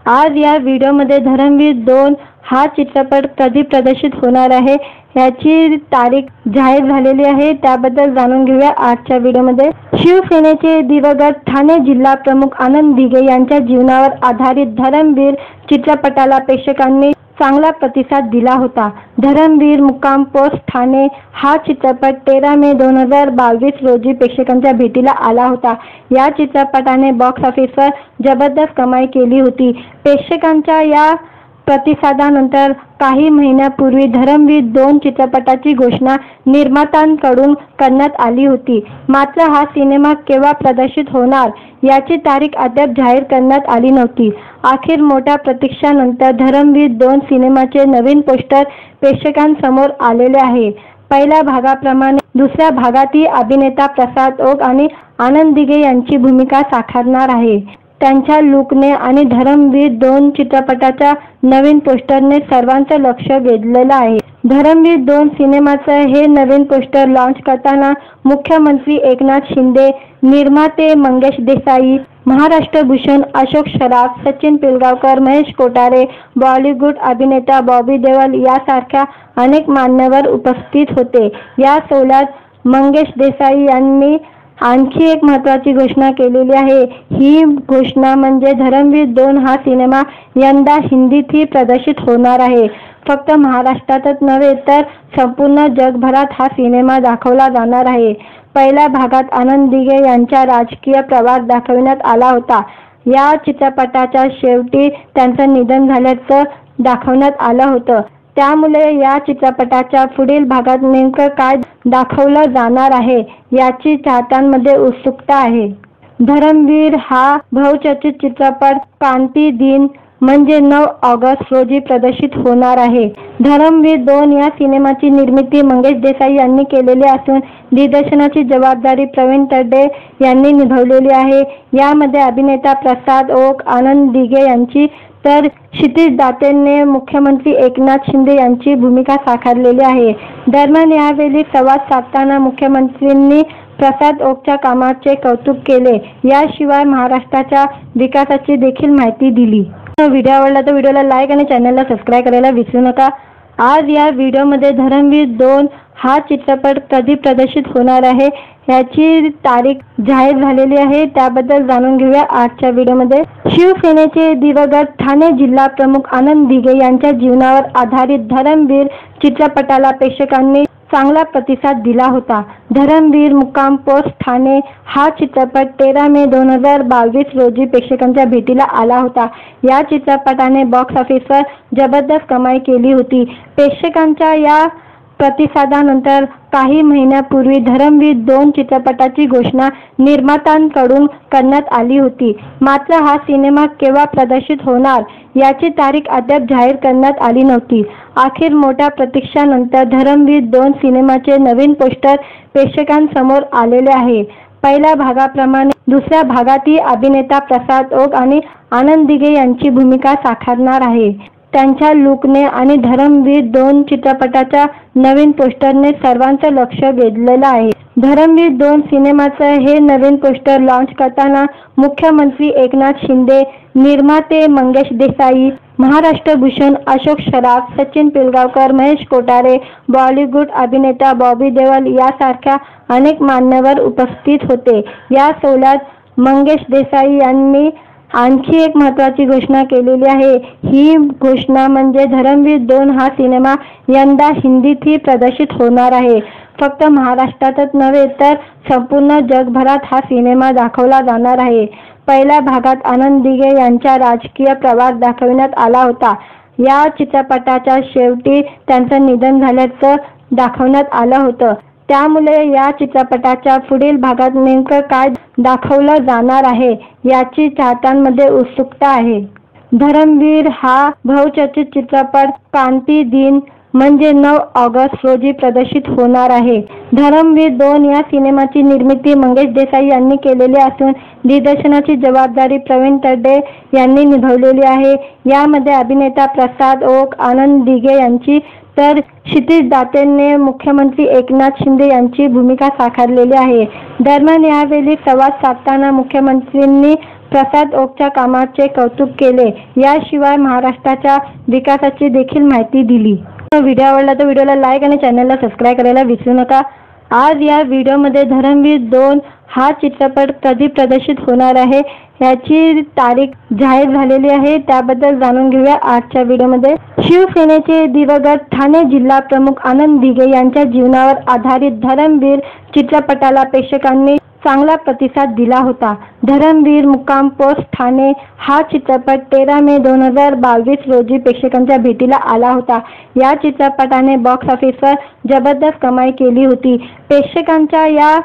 आज या व्हिडिओमध्ये धर्मवीर 2 हा चित्रपट कधी प्रदर्शित होणार आहे याची तारीख जाहीर झालेली आहे. त्याबद्दल जाणून घेऊया आजच्या व्हिडिओमध्ये. शिवसेनेचे दिवंगत ठाणे जिल्हा प्रमुख आनंद दिघे यांच्या जीवनावर आधारित धर्मवीर चित्रपटाला प्रेक्षकांनी चांगला प्रतिसाद दिला होता. धर्मवीर मुक्काम पोस्ट ठाणे हा चित्रपट 13 मे 2022 रोजी प्रेक्षकांच्या भेटीला आला होता. या चित्रपटाने बॉक्स ऑफिसवर जबरदस्त कमाई केली होती. प्रेक्षकांच्या या प्रतिसादानंतर काही महिन्यापूर्वी धर्मवीर 2 चित्रपटाची घोषणा निर्मात्यांकडून करण्यात आली होती. मात्र हा सिनेमा केव्हा प्रदर्शित होणार याची तारीख अद्याप जाहीर करण्यात आली नव्हती. अखेर मोठ्या प्रतीक्षेनंतर धर्मवीर 2 सिनेमाचे नवीन पोस्टर प्रेक्षकांसमोर आलेले आहे. पहिल्या भागाप्रमाणे दुसऱ्या भागातही अभिनेता प्रसाद ओक आणि आनंद दिघे यांची भूमिका साकारणार आहे. त्यांच्या लुकने आणि धर्मवीर 2 चित्रपटाच्या नवीन पोस्टरने सर्वांचं लक्ष वेधलेलं आहे. धर्मवीर 2 सिनेमाचं हे नवीन पोस्टर लॉन्च करताना मुख्यमंत्री एकनाथ शिंदे, निर्माते मंगेश देसाई, महाराष्ट्र भूषण अशोक सराफ, सचिन पिलगावकर, महेश कोठारे, बॉलिवूड अभिनेता बॉबी देओल यासारख्या अनेक मान्यवर उपस्थित होते. या सोहळ्यात मंगेश देसाई यांनी आणखी एक महत्त्वाची घोषणा केलेली आहे. ही घोषणा म्हणजे धर्मवीर 2 हा सिनेमा यंदा हिंदीतही प्रदर्शित होणार आहे. फक्त महाराष्ट्रातच नव्हे तर संपूर्ण जगभरात हा सिनेमा दाखवला जाणार आहे. पहिल्या भागात आनंद दिघे यांचा राजकीय प्रवास दाखविण्यात आला होता. या चित्रपटाच्या शेवटी त्यांचं निधन झाल्याचं दाखवण्यात आलं होतं. त्यामुळे या चित्रपटाच्या पुढील भागात नेमकं काय दाखवलं जाणार आहे याची चाहत्यांमध्ये उत्सुकता आहे. धर्मवीर हा बहुचर्चित चित्रपट क्रांती दिन म्हणजे 9 ऑगस्ट रोजी प्रदर्शित होणार आहे. धर्मवीर 2 या सिनेमाची निर्मिती मंगेश देसाई यांनी केलेली असून दिग्दर्शनाची जबाबदारी प्रवीण तरडे यांनी निभावलेली आहे. यामध्ये अभिनेता प्रसाद ओक, आनंद दिघे यांची तर क्षितिज दातेने मुख्यमंत्री एकनाथ शिंदे यांची भूमिका साकारलेली आहे. दरम्यान यावेळी संवाद साधताना मुख्यमंत्र्यांनी प्रसाद ओकच्या कामाचे कौतुक केले. याशिवाय महाराष्ट्राच्या विकासाची देखील माहिती दिली. व्हिडिओ आवडला तर व्हिडिओला लाईक आणि चॅनलला सबस्क्राईब करायला विसरू नका. आज या व्हिडिओमध्ये धर्मवीर 2 हा चित्रपट कधी प्रदर्शित होणार आहे याची तारीख जाहीर झालेली आहे. त्याबद्दल जाणून घेऊया आजच्या व्हिडिओमध्ये. शिवसेनेचे दिवंगत ठाणे जिल्हा प्रमुख आनंद दिघे यांच्या जीवनावर आधारित धर्मवीर चित्रपटाला प्रेक्षकांनी चांगला प्रतिसाद दिला होता. धर्मवीर मुक्काम पोस्ट ठाणे हा चित्रपट 13 मे 2022 रोजी प्रेक्षकांच्या भेटीला आला होता. या चित्रपटाने बॉक्स ऑफिसवर जबरदस्त कमाई केली होती. प्रेक्षकांच्या या प्रतिसादानंतर काही महिन्यापूर्वी धर्मवीर 2 चित्रपटाची घोषणा निर्मात्यांकडून करण्यात आली होती. मात्र हा सिनेमा केव्हा प्रदर्शित होणार याची तारीख अद्याप जाहीर करण्यात आली नव्हती. अखेर मोठ्या प्रतीक्षेनंतर धर्मवीर 2 सिनेमाचे नवीन पोस्टर प्रेक्षकांसमोर आलेले आहे. पहिल्या भागाप्रमाणे दुसऱ्या भागातही अभिनेता प्रसाद ओक आणि आनंद दिघे यांची भूमिका साकारणार आहे. त्यांच्या लुकने आणि धर्मवीर 2 चित्रपटाच्या नवीन पोस्टरने सर्वांचं लक्ष वेधलेलं आहे. धर्मवीर 2 सिनेमाचं हे नवीन पोस्टर लॉन्च करताना मुख्यमंत्री एकनाथ शिंदे, निर्माते मंगेश देसाई, महाराष्ट्र भूषण अशोक सराफ, सचिन पिलगावकर, महेश कोठारे, बॉलिवूड अभिनेता बॉबी देओल यासारख्या अनेक मान्यवर उपस्थित होते. या सोहळ्यात मंगेश देसाई यांनी आणखी एक महत्त्वाची घोषणा केलेली आहे. ही घोषणा म्हणजे धर्मवीर 2 हा सिनेमा यंदा हिंदीतही प्रदर्शित होणार आहे. फक्त महाराष्ट्रातच नव्हे तर संपूर्ण जगभरात हा सिनेमा दाखवला जाणार आहे. पहिल्या भागात आनंद दिघे यांचा राजकीय प्रवास दाखविण्यात आला होता. या चित्रपटाच्या शेवटी त्यांचं निधन झाल्याचं दाखवण्यात आलं होतं. त्यामुळे या चित्रपटाच्या पुढील भागात नेमकं काय दाखवलं जाणार आहे याची चाहत्यांमध्ये उत्सुकता आहे. धर्मवीर हा बहुचर्चित चित्रपट क्रांती दिन म्हणजे 9 ऑगस्ट रोजी प्रदर्शित होणार आहे. धर्मवीर 2 या सिनेमाची निर्मिती मंगेश देसाई यांनी केलेली असून दिग्दर्शनाची जबाबदारी प्रवीण तरडे यांनी निभावलेली आहे. यामध्ये अभिनेता प्रसाद ओक, आनंद दिघे यांची तर क्षितिज दातेने मुख्यमंत्री एकनाथ शिंदे यांची भूमिका साकारलेली आहे. दरम्यान यावेळी संवाद साधताना मुख्यमंत्र्यांनी प्रसाद ओकच्या कामाचे कौतुक केले. याशिवाय महाराष्ट्राच्या विकासाची देखील माहिती दिली. व्हिडिओ आवडला तर व्हिडिओला लाईक आणि चॅनलला सबस्क्राईब करायला विसरू नका. आज या व्हिडिओमध्ये धर्मवीर 2 हा चित्रपट कधी प्रदर्शित होणार आहे याची तारीख जाहीर झालेली आहे. त्याबद्दल जाणून घेऊया आजच्या व्हिडिओमध्ये. शिवसेनेचे दिवंगत ठाणे जिल्हा प्रमुख आनंद दिघे यांच्या जीवनावर आधारित धर्मवीर चित्रपटाला प्रेक्षकांनी चांगला प्रतिसाद दिला होता. धर्मवीर मुक्काम पोस्ट ठाणे हा चित्रपट 13 मे 2022 रोजी प्रेक्षकांच्या भेटीला आला होता. या चित्रपटाने बॉक्स ऑफिसवर जबरदस्त कमाई केली होती. प्रेक्षकांच्या या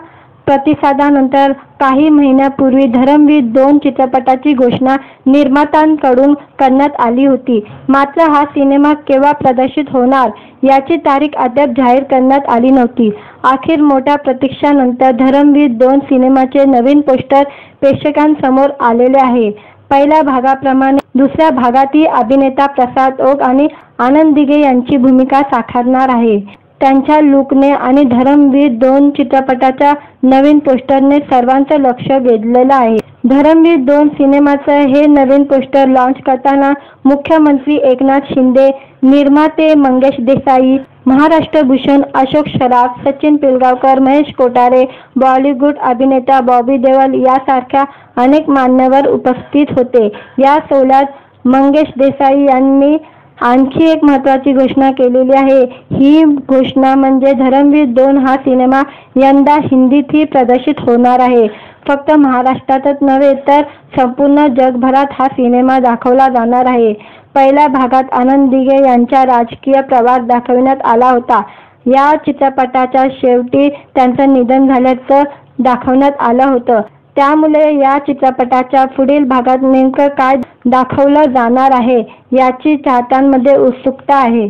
प्रतिसादानंतर काही महिन्यापूर्वी धर्मवीर 2 चित्रपटाची घोषणा निर्मात्यांकडून करण्यात आली होती. मात्र हा सिनेमा केव्हा प्रदर्शित होणार याची तारीख अद्याप जाहीर करण्यात आली नव्हती. अखेर मोठ्या प्रतीक्षेनंतर धर्मवीर 2 सिनेमाचे नवीन पोस्टर प्रेक्षकांसमोर आलेले आहे. पहिल्या भागाप्रमाणे दुसऱ्या भागातही अभिनेता प्रसाद ओक आणि आनंद दिघे यांची भूमिका साकारणार आहे. त्यांच्या लुकने आणि धर्मवीर 2 चित्रपटाच्या नवीन पोस्टरने सर्वांचं लक्ष वेधलेलं आहे. धर्मवीर 2 सिनेमाचं हे नवीन पोस्टर लॉन्च करताना मुख्यमंत्री एकनाथ शिंदे, निर्माते मंगेश देसाई, महाराष्ट्र भूषण अशोक सराफ, सचिन पिलगावकर, महेश कोठारे, बॉलिवूड अभिनेता बॉबी देओल यासारख्या अनेक मान्यवर उपस्थित होते. या सोहळ्यात मंगेश देसाई यांनी आणखी एक महत्त्वाची घोषणा केलेली आहे. ही घोषणा म्हणजे धर्मवीर 2 हा सिनेमा यंदा हिंदीतही प्रदर्शित होणार आहे. फक्त महाराष्ट्रातच नव्हे तर संपूर्ण जगभरात हा सिनेमा दाखवला जाणार आहे. पहिल्या भागात आनंद दिघे यांचा राजकीय प्रवास दाखविण्यात आला होता. या चित्रपटाच्या शेवटी त्यांचं निधन झाल्याचं दाखवण्यात आलं होतं. त्यामुळे या चित्रपटाच्या पुढील भागात नेमकं काय दाखवलं जाणार आहे याची चाहत्यांमध्ये उत्सुकता आहे.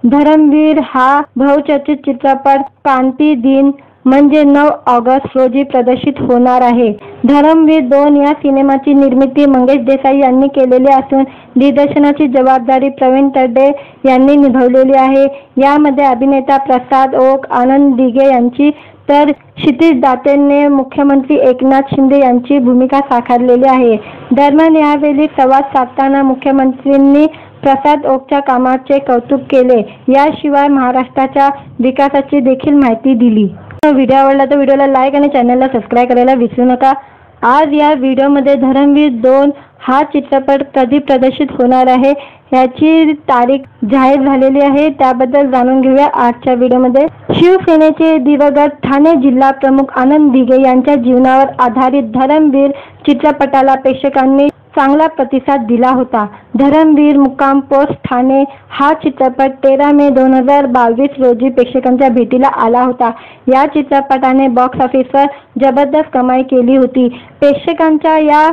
धर्मवीर हा बहुचर्चित चित्रपट क्रांती दिन म्हणजे 9 ऑगस्ट रोजी प्रदर्शित होणार आहे. धर्मवीर 2 या सिनेमाची निर्मिती मंगेश देसाई यांनी केलेली असून दिग्दर्शनाची जबाबदारी प्रवीण तरडे यांनी निभावलेली आहे. यामध्ये अभिनेता प्रसाद ओक, आनंद दिघे यांची तर क्षितिज दातेने मुख्यमंत्री एकनाथ शिंदे यांची भूमिका साकारलेली आहे. दरम्यान यावेळी संवाद साधताना मुख्यमंत्र्यांनी प्रसाद ओकच्या कामाचे कौतुक केले. याशिवाय महाराष्ट्राच्या विकासाची देखील माहिती दिली. व्हिडिओ आवडला तर व्हिडिओला लाईक आणि चॅनलला सबस्क्राईब करायला विसरू नका. आज या व्हिडिओमध्ये धर्मवीर 2 हा चित्रपट कधी प्रदर्शित होणार आहे याची तारीख जाहीर झालेली आहे. त्याबद्दल जाणून घेऊया आजच्या व्हिडिओमध्ये. शिवसेनेचे दिवंगत ठाणे जिल्हा प्रमुख आनंद दिघे यांच्या जीवनावर आधारित धर्मवीर चित्रपटाला प्रेक्षकांनी चांगला प्रतिसाद दिला होता। धर्मवीर मुक्काम पोस्ट ठाणे हा चित्रपट 13 मे 2022 रोजी प्रेक्षकांच्या भेटीला आला होता। या चित्रपटाने बॉक्स ऑफिसवर जबरदस्त कमाई केली होती। प्रेक्षकांच्या या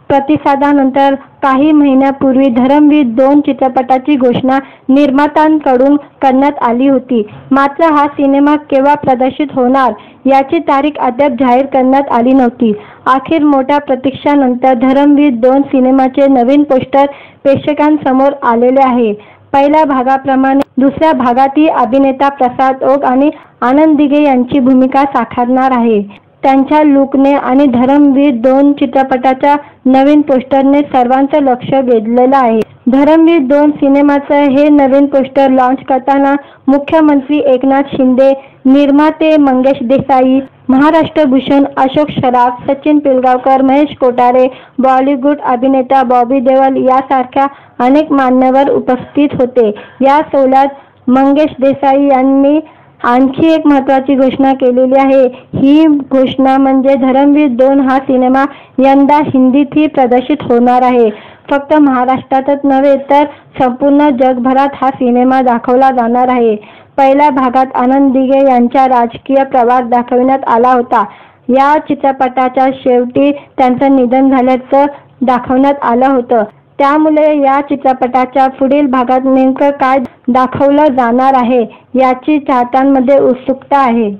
प्रतिसादानंतर काही महिन्यापूर्वी धर्मवीर 2 चित्रपटाची घोषणा निर्मात्यांकडून करण्यात आली होती। मात्र हा सिनेमा केव्हा प्रदर्शित होणार याची तारीख अद्याप जाहीर करण्यात आली नव्हती। अखेर मोठ्या प्रतीक्षेनंतर धर्मवीर 2 सिनेमाचे नवीन पोस्टर प्रेक्षकांसमोर आलेले आहे। पहिल्या भागाप्रमाणे दुसऱ्या भागातही अभिनेता प्रसाद ओक आणि आनंद दिघे यांची भूमिका साकारणार आहे। त्यांच्या लुकने आणि धर्मवीर 2 चित्रपटाच्या नवीन पोस्टरने सर्वांचं लक्ष वेधलेलं आहे। धर्मवीर 2 सिनेमाचं हे नवीन पोस्टर लॉन्च करताना मुख्यमंत्री एकनाथ शिंदे, निर्माते मंगेश देसाई, महाराष्ट्र भूषण अशोक सराफ, सचिन पिलगावकर, महेश कोठारे, बॉलिवूड अभिनेता बॉबी देओल यासारख्या अनेक मान्यवर उपस्थित होते। या सोहळ्यात मंगेश देसाई यांनी आणखी एक महत्त्वाची घोषणा केलेली आहे। ही घोषणा म्हणजे धर्मवीर 2 हा सिनेमा यंदा हिंदीतही प्रदर्शित होणार आहे। फक्त महाराष्ट्रातच नव्हे तर संपूर्ण जगभरात हा सिनेमा दाखवला जाणार आहे। पहिल्या भागात आनंद दिघे यांचा राजकीय प्रवास दाखविण्यात आला होता। या चित्रपटाच्या शेवटी त्यांचं निधन झाल्याचं दाखवण्यात आलं होतं। त्यामुळे या चित्रपटाच्या पुढील भागात नेमकं काय दाखवलं जाणार आहे याची चाहत्यांमध्ये उत्सुकता आहे।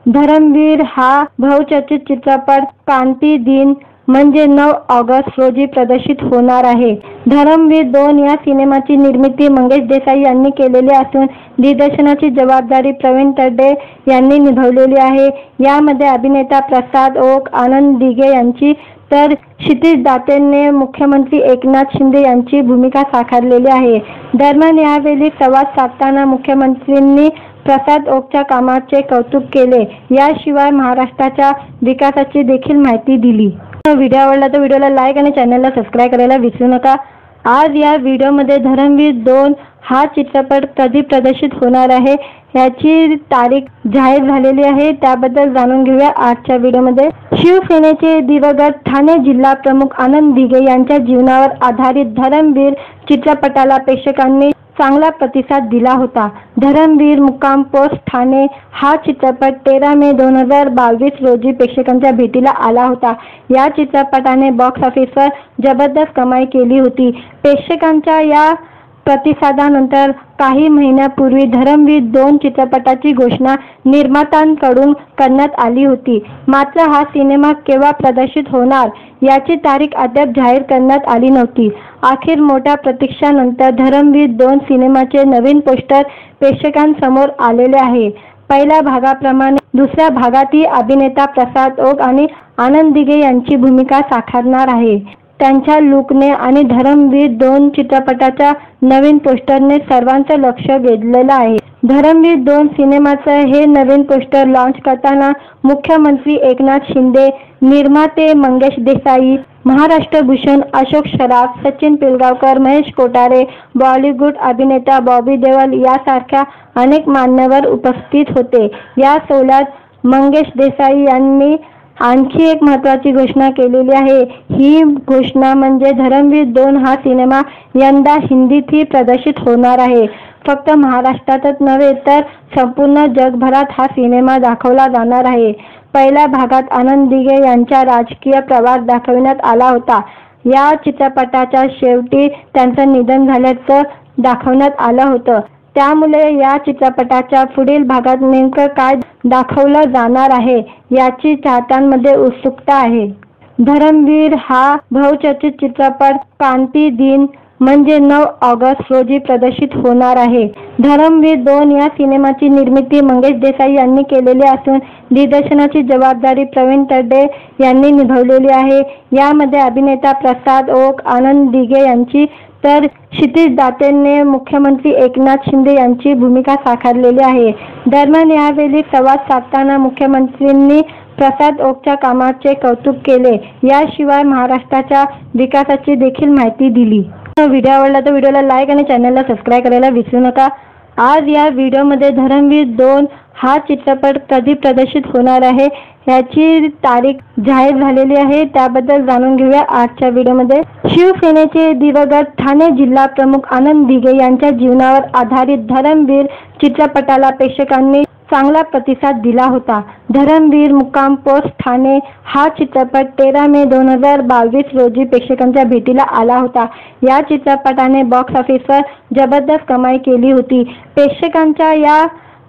धर्मवीर हा बहुचर्चित चित्रपट क्रांती दिन म्हणजे 9 ऑगस्ट रोजी प्रदर्शित होणार आहे। धर्मवीर 2 या सिनेमाची निर्मिती मंगेश देसाई यांनी केलेली असून दिग्दर्शनाची जबाबदारी प्रवीण तरडे यांनी निभावलेली आहे। यामध्ये अभिनेता प्रसाद ओक, आनंद दिघे यांची तर क्षितिज दातेने मुख्यमंत्री एकनाथ शिंदे यांची भूमिका साकारलेली आहे। दरम्यान यावेळी संवाद साधताना मुख्यमंत्र्यांनी प्रसाद ओकच्या कामाचे कौतुक केले। याशिवाय महाराष्ट्राच्या विकासाची देखील माहिती दिली। व्हिडिओ आवडला तर व्हिडिओला लाईक आणि चॅनलला सबस्क्राईब करायला विसरू नका। आज या व्हिडिओमध्ये धर्मवीर 2 हा चित्रपट कधी प्रदर्शित होणार आहे याची तारीख जाहीर झालेली आहे। त्याबद्दल जाणून घेऊया आजच्या व्हिडिओमध्ये। शिवसेनेचे दिवंगत ठाणे जिल्हा प्रमुख आनंद दिघे यांच्या जीवनावर आधारित धर्मवीर चित्रपटाला प्रेक्षकांनी चांगला प्रतिसाद दिला होता। धर्मवीर मुक्काम पोस्ट ठाणे हा चित्रपट 13 मे 2022 रोजी प्रेक्षकांच्या भेटीला आला होता। या चित्रपटाने बॉक्स ऑफिसवर जबरदस्त कमाई केली होती। प्रेक्षकांच्या या प्रतिसादानंतर काही महिन्यापूर्वी धर्मवीर 2 चित्रपटाची घोषणा निर्मात्यांकडून करण्यात आली होती। मात्र हा सिनेमा केव्हा प्रदर्शित होणार याची तारीख अद्याप जाहीर करण्यात आली नव्हती। अखेर मोठ्या प्रतीक्षेनंतर धर्मवीर 2 सिनेमाचे नवीन पोस्टर प्रेक्षकांसमोर आलेले आहे। पहिल्या भागाप्रमाणे दुसऱ्या भागातही अभिनेता प्रसाद ओक आणि आनंद दिघे यांची भूमिका साकारणार आहे। त्यांच्या लुकने आणि धर्मवीर 2 चित्रपटाच्या नवीन पोस्टरने सर्वांचं लक्ष वेधलेलं आहे। धर्मवीर 2 सिनेमाचं हे नवीन पोस्टर लॉन्च करताना मुख्यमंत्री एकनाथ शिंदे, निर्माते मंगेश देसाई, महाराष्ट्र भूषण अशोक सराफ, सचिन पिलगावकर, महेश कोठारे, बॉलिवूड अभिनेता बॉबी देओल यासारख्या अनेक मान्यवर उपस्थित होते। या सोहळ्यात मंगेश देसाई यांनी आणखी एक महत्त्वाची घोषणा केलेली आहे। ही घोषणा म्हणजे धर्मवीर 2 हा सिनेमा यंदा हिंदीतही प्रदर्शित होणार आहे। फक्त महाराष्ट्रातच नव्हे तर संपूर्ण जगभरात हा सिनेमा दाखवला जाणार आहे। पहिल्या भागात आनंद दिघे यांचा राजकीय प्रवास दाखविण्यात आला होता। या चित्रपटाच्या शेवटी त्यांचं निधन झाल्याचं दाखवण्यात आलं होतं। त्यामुळे या चित्रपटाच्या पुढील भागात नेमकं काय दाखवलं जाणार आहे याची चाहत्यांमध्ये उत्सुकता आहे। धर्मवीर हा बहुचर्चित चित्रपट क्रांती दिन म्हणजे 9 ऑगस्ट रोजी प्रदर्शित होणार आहे। धर्मवीर 2 या सिनेमाची निर्मिती मंगेश देसाई यांनी केलेली असून दिग्दर्शनाची जबाबदारी प्रवीण तरडे यांनी निभावलेली आहे। यामध्ये अभिनेता प्रसाद ओक, आनंद दिघे यांची तर क्षितिज दातेने मुख्यमंत्री एकनाथ शिंदे यांची भूमिका साकारलेली आहे। दरम्यान यावेळी संवाद साधताना मुख्यमंत्र्यांनी प्रसाद ओकच्या कामाचे कौतुक केले। याशिवाय महाराष्ट्राच्या विकासाची देखील माहिती दिली। व्हिडिओ आवडला तर व्हिडिओला लाईक आणि चॅनलला सबस्क्राईब करायला विसरू नका। आज या व्हिडिओमध्ये धर्मवीर 2 हा चित्रपट कधी प्रदर्शित होणार आहे याची तारीख जाहीर झालेली आहे, त्याबद्दल जाणून घेऊया आजच्या व्हिडिओमध्ये। शिवसेनेचे दिवंगत ठाणे जिल्हा प्रमुख आनंद दिघे यांच्या जीवनावर आधारित धर्मवीर चित्रपटाला प्रेक्षकांनी चांगला प्रतिसाद दिला होता। धर्मवीर मुक्काम पोस्ट ठाणे हा चित्रपट 13 मे 2022 रोजी प्रेक्षकांच्या भेटीला आला होता। या चित्रपटाने बॉक्स ऑफिसवर जबरदस्त कमाई केली होती। प्रेक्षकांच्या या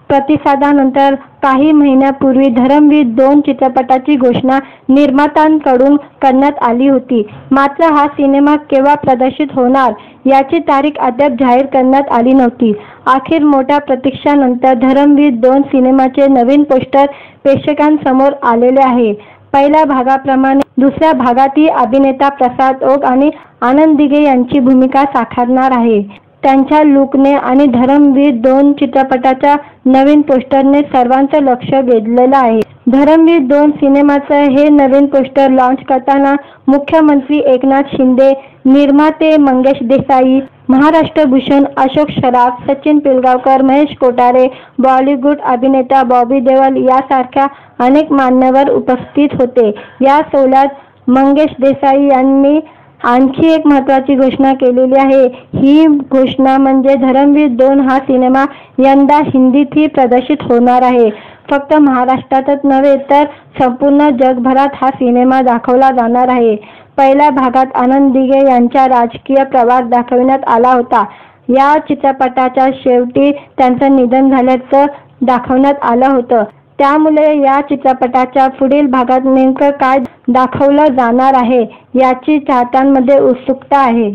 प्रतिसादानंतर काही महिन्यापूर्वी धर्मवीर 2 चित्रपटाची घोषणा निर्मात्यांकडून करण्यात आली होती। मात्र हा सिनेमा केव्हा प्रदर्शित होणार याची तारीख अद्याप जाहीर करण्यात आली नव्हती। अखेर मोठ्या प्रतीक्षेनंतर धर्मवीर 2 सिनेमाचे नवीन पोस्टर प्रेक्षकांसमोर आलेले आहे। पहिल्या भागाप्रमाणे दुसऱ्या भागातही अभिनेता प्रसाद ओक आणि आनंद दिघे यांची भूमिका साकारणार आहे। त्यांच्या लुकने आणि धर्मवीर 2 चित्रपटाच्या नवीन पोस्टरने सर्वांचं लक्ष वेधलेलं आहे। धर्मवीर 2 सिनेमाचं हे नवीन पोस्टर लॉन्च करताना मुख्यमंत्री एकनाथ शिंदे, निर्माते मंगेश देसाई, महाराष्ट्र भूषण अशोक सराफ, सचिन पिलगावकर, महेश कोठारे, बॉलिवूड अभिनेता बॉबी देओल यासारख्या अनेक मान्यवर उपस्थित होते। या सोहळ्यात मंगेश देसाई यांनी आणखी एक महत्त्वाची घोषणा केलेली आहे। ही घोषणा म्हणजे धर्मवीर 2 हा सिनेमा यंदा हिंदीतही प्रदर्शित होणार आहे। फक्त महाराष्ट्रातच नव्हे तर संपूर्ण जगभरात हा सिनेमा दाखवला जाणार आहे। पहिल्या भागात आनंद दिघे यांचा राजकीय प्रवास दाखवण्यात आला होता। या चित्रपटाच्या शेवटी त्यांचं निधन झाल्याचं दाखवण्यात आलं होतं। त्यामुळे या चित्रपटाच्या पुढील भागात नेमकं काय दाखवलं जाणार आहे याची चाहत्यांमध्ये उत्सुकता आहे।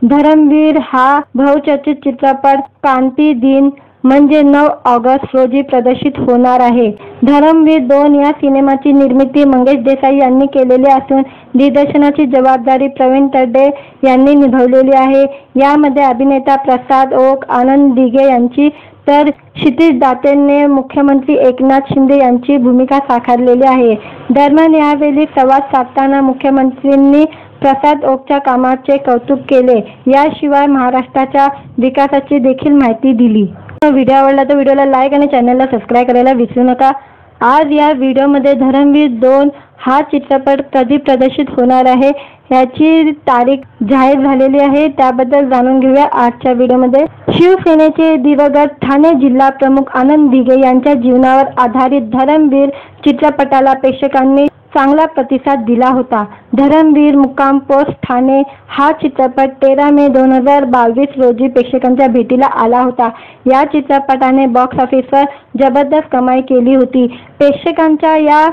धर्मवीर हा बहुचर्चित चित्रपट क्रांती दिन म्हणजे 9 ऑगस्ट रोजी प्रदर्शित होणार आहे। धर्मवीर 2 या सिनेमाची निर्मिती मंगेश देसाई यांनी केलेली असून दिग्दर्शनाची जबाबदारी प्रवीण तरडे यांनी निभावलेली आहे। यामध्ये अभिनेता प्रसाद ओक, आनंद दिघे यांची तर क्षितिज दातेने मुख्यमंत्री एकनाथ शिंदे यांची भूमिका साकारलेली आहे। दरम्यान यावेळी संवाद साधताना मुख्यमंत्र्यांनी प्रसाद ओकच्या कामाचे कौतुक केले। याशिवाय महाराष्ट्राच्या विकासाची देखील माहिती दिली। व्हिडिओ आवडला तर व्हिडिओला लाईक आणि चॅनलला सबस्क्राईब करायला विसरू नका। आज या व्हिडिओमध्ये धर्मवीर 2 हा चित्रपट कधी प्रदर्शित होणार आहे याची तारीख जाहीर झालेली आहे, त्याबद्दल जाणून घेऊया आजच्या व्हिडिओमध्ये। शिवसेनेचे दिवंगत ठाणे जिल्हा प्रमुख आनंद दिघे यांच्या जीवनावर आधारित धर्मवीर चित्रपटाला प्रेक्षकांनी चांगला प्रतिसाद दिला होता। धर्मवीर मुक्काम पोस्ट ठाणे हा चित्रपट 13 मे 2022 रोजी प्रेक्षकांच्या भेटीला आला होता। या चित्रपटाने बॉक्स ऑफिसवर जबरदस्त कमाई केली होती। प्रेक्षकांच्या या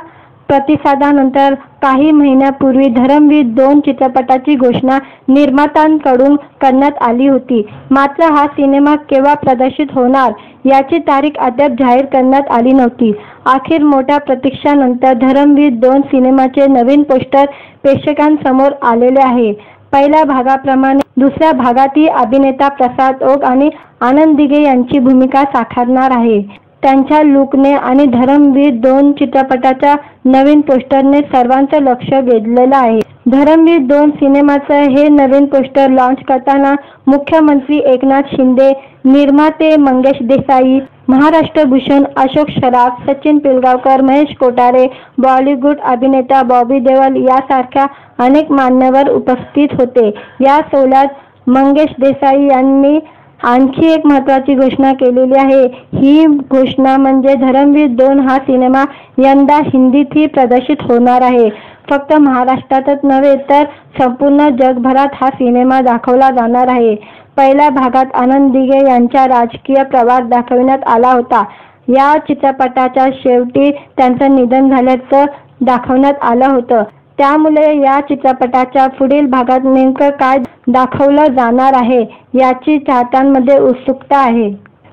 प्रतिसादानंतर काही महिन्यापूर्वी धर्मवीर 2 चित्रपटाची घोषणा निर्मात्यांकडून करण्यात आली होती। मात्र हा सिनेमा केव्हा प्रदर्शित होणार याची तारीख अद्याप जाहीर करण्यात आली नव्हती। अखेर मोठ्या प्रतीक्षेनंतर धर्मवीर 2 सिनेमाचे नवीन पोस्टर प्रेक्षकांसमोर आलेले आहे। पहिल्या भागाप्रमाणे दुसऱ्या भागातही अभिनेता प्रसाद ओक आणि आनंद दिघे यांची भूमिका साकारणार आहे। त्यांच्या लुकने आणि धर्मवीर 2 चित्रपटाच्या नवीन पोस्टरने सर्वांचं लक्ष वेधलेलं आहे। धर्मवीर 2 सिनेमाचं हे नवीन पोस्टर लॉन्च करताना मुख्यमंत्री एकनाथ शिंदे, निर्माते मंगेश देसाई, महाराष्ट्र भूषण अशोक सराफ, सचिन पिलगावकर, महेश कोठारे, बॉलिवूड अभिनेता बॉबी देओल यासारख्या अनेक मान्यवर उपस्थित होते। या सोहळ्यात मंगेश देसाई यांनी आणखी एक महत्त्वाची घोषणा केलेली आहे। ही घोषणा म्हणजे धर्मवीर 2 हा सिनेमा यंदा हिंदीतही प्रदर्शित होणार आहे। फक्त महाराष्ट्रातच नव्हे तर संपूर्ण जगभरात हा सिनेमा दाखवला जाणार आहे। पहिल्या भागात आनंद दिघे यांचा राजकीय प्रवास दाखवण्यात आला होता। या चित्रपटाच्या शेवटी त्यांचं निधन झाल्याचं दाखवण्यात आलं होतं। त्यामुळे या चित्रपटाच्या पुढील भागात नेमकं काय दाखवलं जाणार आहे याची चाहत्यांमध्ये उत्सुकता आहे।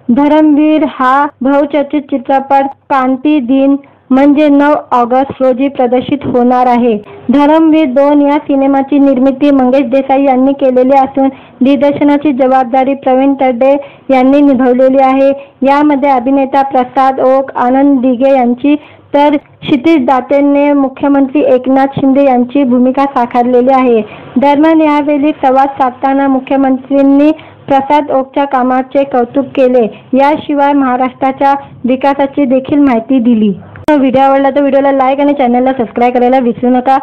धर्मवीर हा बहुचर्चित चित्रपट क्रांती दिन म्हणजे 9 ऑगस्ट रोजी प्रदर्शित होणार आहे। धर्मवीर 2 या सिनेमाची निर्मिती मंगेश देसाई यांनी केलेली असून दिग्दर्शनाची जबाबदारी प्रवीण तरडे यांनी निभावलेली आहे। यामध्ये अभिनेता प्रसाद ओक, आनंद दिघे यांची तर क्षितिज दातेने मुख्यमंत्री एकनाथ शिंदे यांची भूमिका साकारलेली आहे। दरम्यान यावेळी संवाद साधताना मुख्यमंत्र्यांनी प्रसाद ओकच्या कामाचे कौतुक केले। याशिवाय महाराष्ट्राच्या विकासाची देखील माहिती दिली। व्हिडिओ आवडला तर व्हिडिओला लाईक आणि चॅनलला सबस्क्राईब करायला विसरू नका।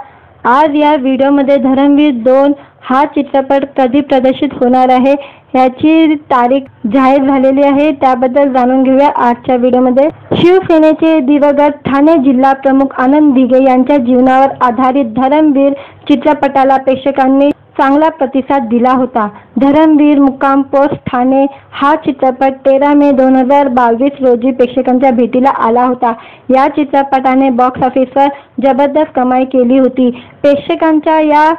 आज या व्हिडिओमध्ये धर्मवीर 2 हा चित्रपट कधी प्रदर्शित होणार आहे याची तारीख जाहीर झालेली आहे, त्याबद्दल जाणून घेऊया आजच्या व्हिडिओमध्ये। शिवसेनेचे दिवंगत ठाणे जिल्हा प्रमुख आनंद दिघे यांच्या जीवनावर आधारित धर्मवीर चित्रपटाला प्रेक्षकांनी चांगला प्रतिसाद दिला होता। धर्मवीर मुक्काम पोस्ट ठाणे हा चित्रपट 13 मे 2022 रोजी प्रेक्षकांच्या भेटीला आला होता। या चित्रपटाने बॉक्स ऑफिसवर जबरदस्त कमाई केली होती। प्रेक्षकांच्या या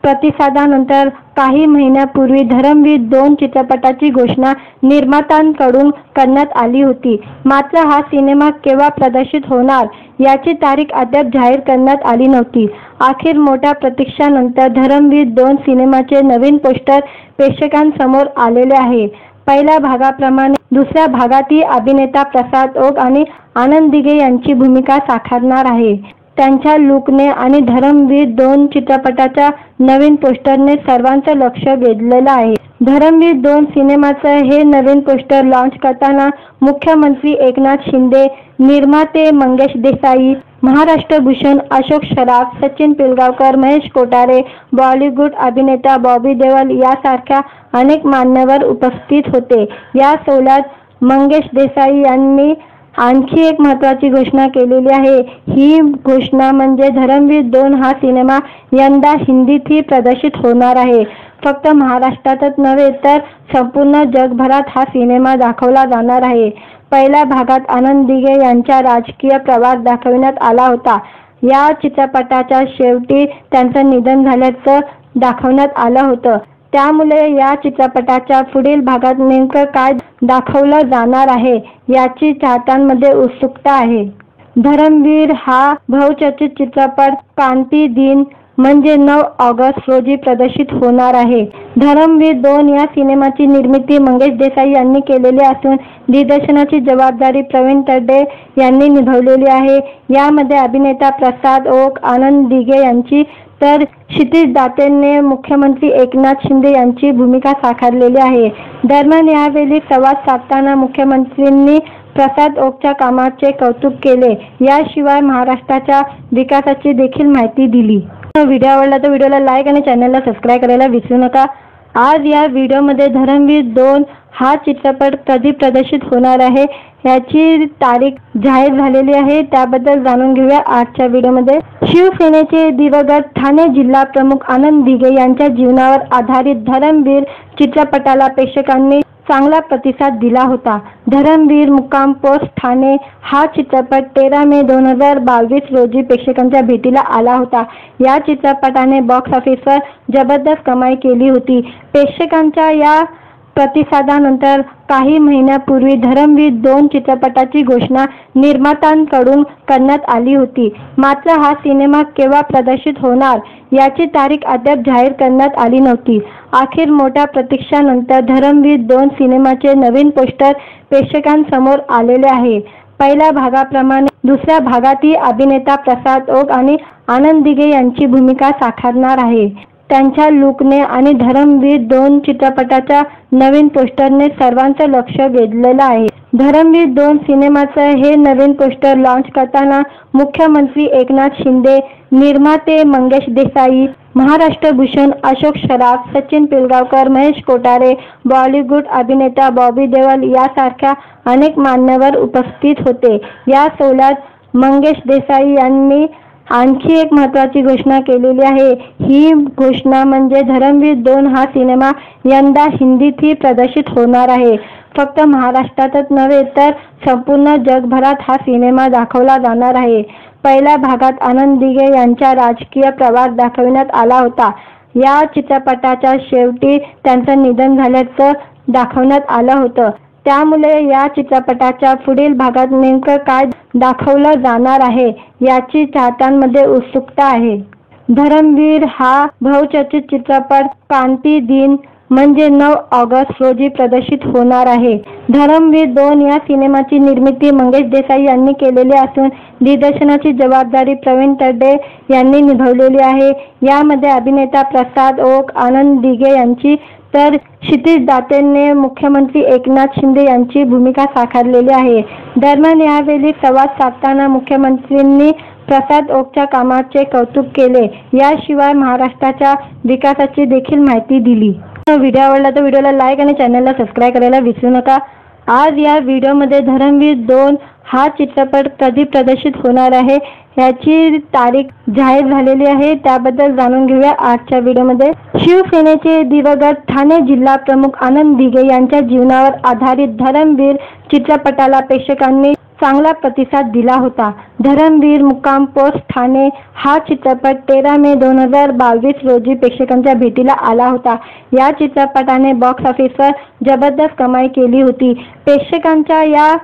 प्रतिसादानंतर काही महिन्यापूर्वी धर्मवीर 2 चित्रपटाची घोषणा निर्मात्यांकडून करण्यात आली होती। मात्र हा सिनेमा केव्हा प्रदर्शित होणार याची तारीख अद्याप जाहीर करण्यात आली नव्हती। अखेर मोठ्या प्रतीक्षेनंतर धर्मवीर 2 सिनेमाचे नवीन पोस्टर प्रेक्षकांसमोर आलेले आहे। पहिल्या भागाप्रमाणे दुसऱ्या भागातही अभिनेता प्रसाद ओक आणि आनंद दिघे यांची भूमिका साकारणार आहे। त्यांच्या लुकने आणि धर्मवीर 2 चित्रपटाच्या नवीन पोस्टरने सर्वांचं लक्ष वेधलेलं आहे। धर्मवीर 2 सिनेमाचं हे नवीन पोस्टर लॉन्च करताना मुख्यमंत्री एकनाथ शिंदे, निर्माते मंगेश देसाई, महाराष्ट्र भूषण अशोक सराफ, सचिन पिलगावकर, महेश कोठारे, बॉलिवूड अभिनेता बॉबी देओल यासारख्या अनेक मान्यवर उपस्थित होते। या सोहळ्यात मंगेश देसाई यांनी आणखी एक महत्त्वाची घोषणा केलेली आहे। ही घोषणा म्हणजे धर्मवीर 2 हा सिनेमा यंदा हिंदीतही प्रदर्शित होणार आहे। फक्त महाराष्ट्रातच नव्हे तर संपूर्ण जगभरात हा सिनेमा दाखवला जाणार आहे। पहिल्या भागात आनंद दिघे यांचा राजकीय प्रवास दाखविण्यात आला होता। या चित्रपटाच्या शेवटी त्यांचं निधन झाल्याचं दाखवण्यात आलं होतं। त्यामुळे या चित्रपटाच्या पुढील भागात नेमकं काय दाखवलं जाणार आहे याची चाहत्यांमध्ये उत्सुकता आहे। धर्मवीर हा बहुचर्चित चित्रपट क्रांती दिन म्हणजे 9 ऑगस्ट रोजी प्रदर्शित होणार आहे। धर्मवीर 2 या सिनेमाची निर्मिती मंगेश देसाई यांनी केलेली असून दिग्दर्शनाची जबाबदारी प्रवीण तरडे यांनी निभावलेली आहे। यामध्ये अभिनेता प्रसाद ओक, आनंद दिघे यांची तर क्षितिज दातेने मुख्यमंत्री एकनाथ शिंदे यांची भूमिका साकारलेली आहे। दरम्यान यावेळी संवाद साधताना मुख्यमंत्र्यांनी प्रसाद ओकच्या कामाचे कौतुक केले। याशिवाय महाराष्ट्राच्या विकासाची देखील माहिती दिली। व्हिडिओ आवडला तर व्हिडिओला लाईक आणि चॅनलला सबस्क्राईब करायला विसरू नका। आज या व्हिडिओमध्ये धर्मवीर 2 हा चित्रपट कधी प्रदर्शित होणार आहे याची तारीख जाहीर झालेली आहे, त्याबद्दल जाणून घेऊया आजच्या व्हिडिओमध्ये। शिवसेनेचे दिवंगत ठाणे जिल्हा प्रमुख आनंद दिघे यांच्या जीवनावर आधारित धर्मवीर चित्रपटाला प्रेक्षकांनी चांगला प्रतिसाद दिला होता। धर्मवीर मुक्काम पोस्ट ठाणे हा चित्रपट 13 मे 2022 रोजी प्रेक्षकांच्या भेटीला आला होता। या चित्रपटाने बॉक्स ऑफिसवर जबरदस्त कमाई केली होती। प्रेक्षकांच्या या प्रतिसादानंतर काही महिन्यापूर्वी धर्मवीर 2 चित्रपटाची घोषणा निर्मात्यांकडून करण्यात आली होती। मात्र हा सिनेमा केव्हा प्रदर्शित होणार याची तारीख अद्याप जाहीर करण्यात आली नव्हती। अखेर मोठ्या प्रतीक्षेनंतर धर्मवीर 2 सिनेमाचे नवीन पोस्टर प्रेक्षकांसमोर आलेले आहे। पहिल्या भागाप्रमाणे दुसऱ्या भागातही अभिनेता प्रसाद ओक आणि आनंद दिघे यांची भूमिका साकारणार आहे। त्यांच्या लुकने आणि धर्मवीर 2 चित्रपटाच्या नवीन पोस्टरने सर्वांचं लक्ष वेधलेलं आहे। धर्मवीर 2 सिनेमाचं हे नवीन पोस्टर लॉन्च करताना मुख्यमंत्री एकनाथ शिंदे, निर्माते मंगेश देसाई, महाराष्ट्र भूषण अशोक सराफ, सचिन पिलगावकर, महेश कोठारे, बॉलिवूड अभिनेता बॉबी देओल यासारख्या अनेक मान्यवर उपस्थित होते। या सोहळ्यात मंगेश देसाई यांनी आणखी एक महत्त्वाची घोषणा केलेली आहे। ही घोषणा म्हणजे धर्मवीर 2 हा सिनेमा यंदा हिंदीतही प्रदर्शित होणार आहे। फक्त महाराष्ट्रातच नव्हे तर संपूर्ण जगभरात हा सिनेमा दाखवला जाणार आहे। पहिल्या भागात आनंद दिघे यांचा राजकीय प्रवास दाखविण्यात आला होता। या चित्रपटाच्या शेवटी त्यांचं निधन झाल्याचं दाखवण्यात आलं होतं। त्यामुळे या चित्रपटाच्या पुढील भागात नेमकं काय दाखवलं जाणार आहे याची चाहत्यांमध्ये उत्सुकता आहे। धर्मवीर हा बहुचर्चित चित्रपट क्रांती दिन म्हणजे 9 ऑगस्ट रोजी प्रदर्शित होणार आहे. धर्मवीर 2 या सिनेमाची निर्मिती मंगेश देसाई यांनी केलेली असून दिग्दर्शनाची जबाबदारी प्रवीण तरडे यांनी निभावलेली आहे. यामध्ये अभिनेता प्रसाद ओक, आनंद दिघे यांची तर क्षितिज दातेने मुख्यमंत्री एकनाथ शिंदे यांची भूमिका साकारलेली आहे. दरम्यान यावेळी संवाद साधताना मुख्यमंत्र्यांनी प्रसाद ओकच्या कामाचे कौतुक केले. याशिवाय महाराष्ट्राच्या विकासाची देखील माहिती दिली. व्हिडिओ आवडला तर व्हिडिओला लाईक आणि चॅनलला सबस्क्राईब करायला विसरू नका. आज या व्हिडिओमध्ये धर्मवीर 2 हा चित्रपट कधी प्रदर्शित होणार आहे याची तारीख जाहीर झालेली आहे. त्याबद्दल जाणून घेऊया आजच्या व्हिडिओमध्ये. शिवसेनेचे दिवंगत ठाणे जिल्हा प्रमुख आनंद दिघे यांच्या जीवनावर आधारित धर्मवीर चित्रपटाला प्रेक्षकांनी चांगला प्रतिसाद दिला होता. धर्मवीर मुक्काम पोस्ट ठाणे हा चित्रपट 13 मे 2022 रोजी प्रेक्षकांच्या भेटीला आला होता. या चित्रपटाने बॉक्स ऑफिसवर जबरदस्त कमाई केली होती. प्रेक्षकांच्या या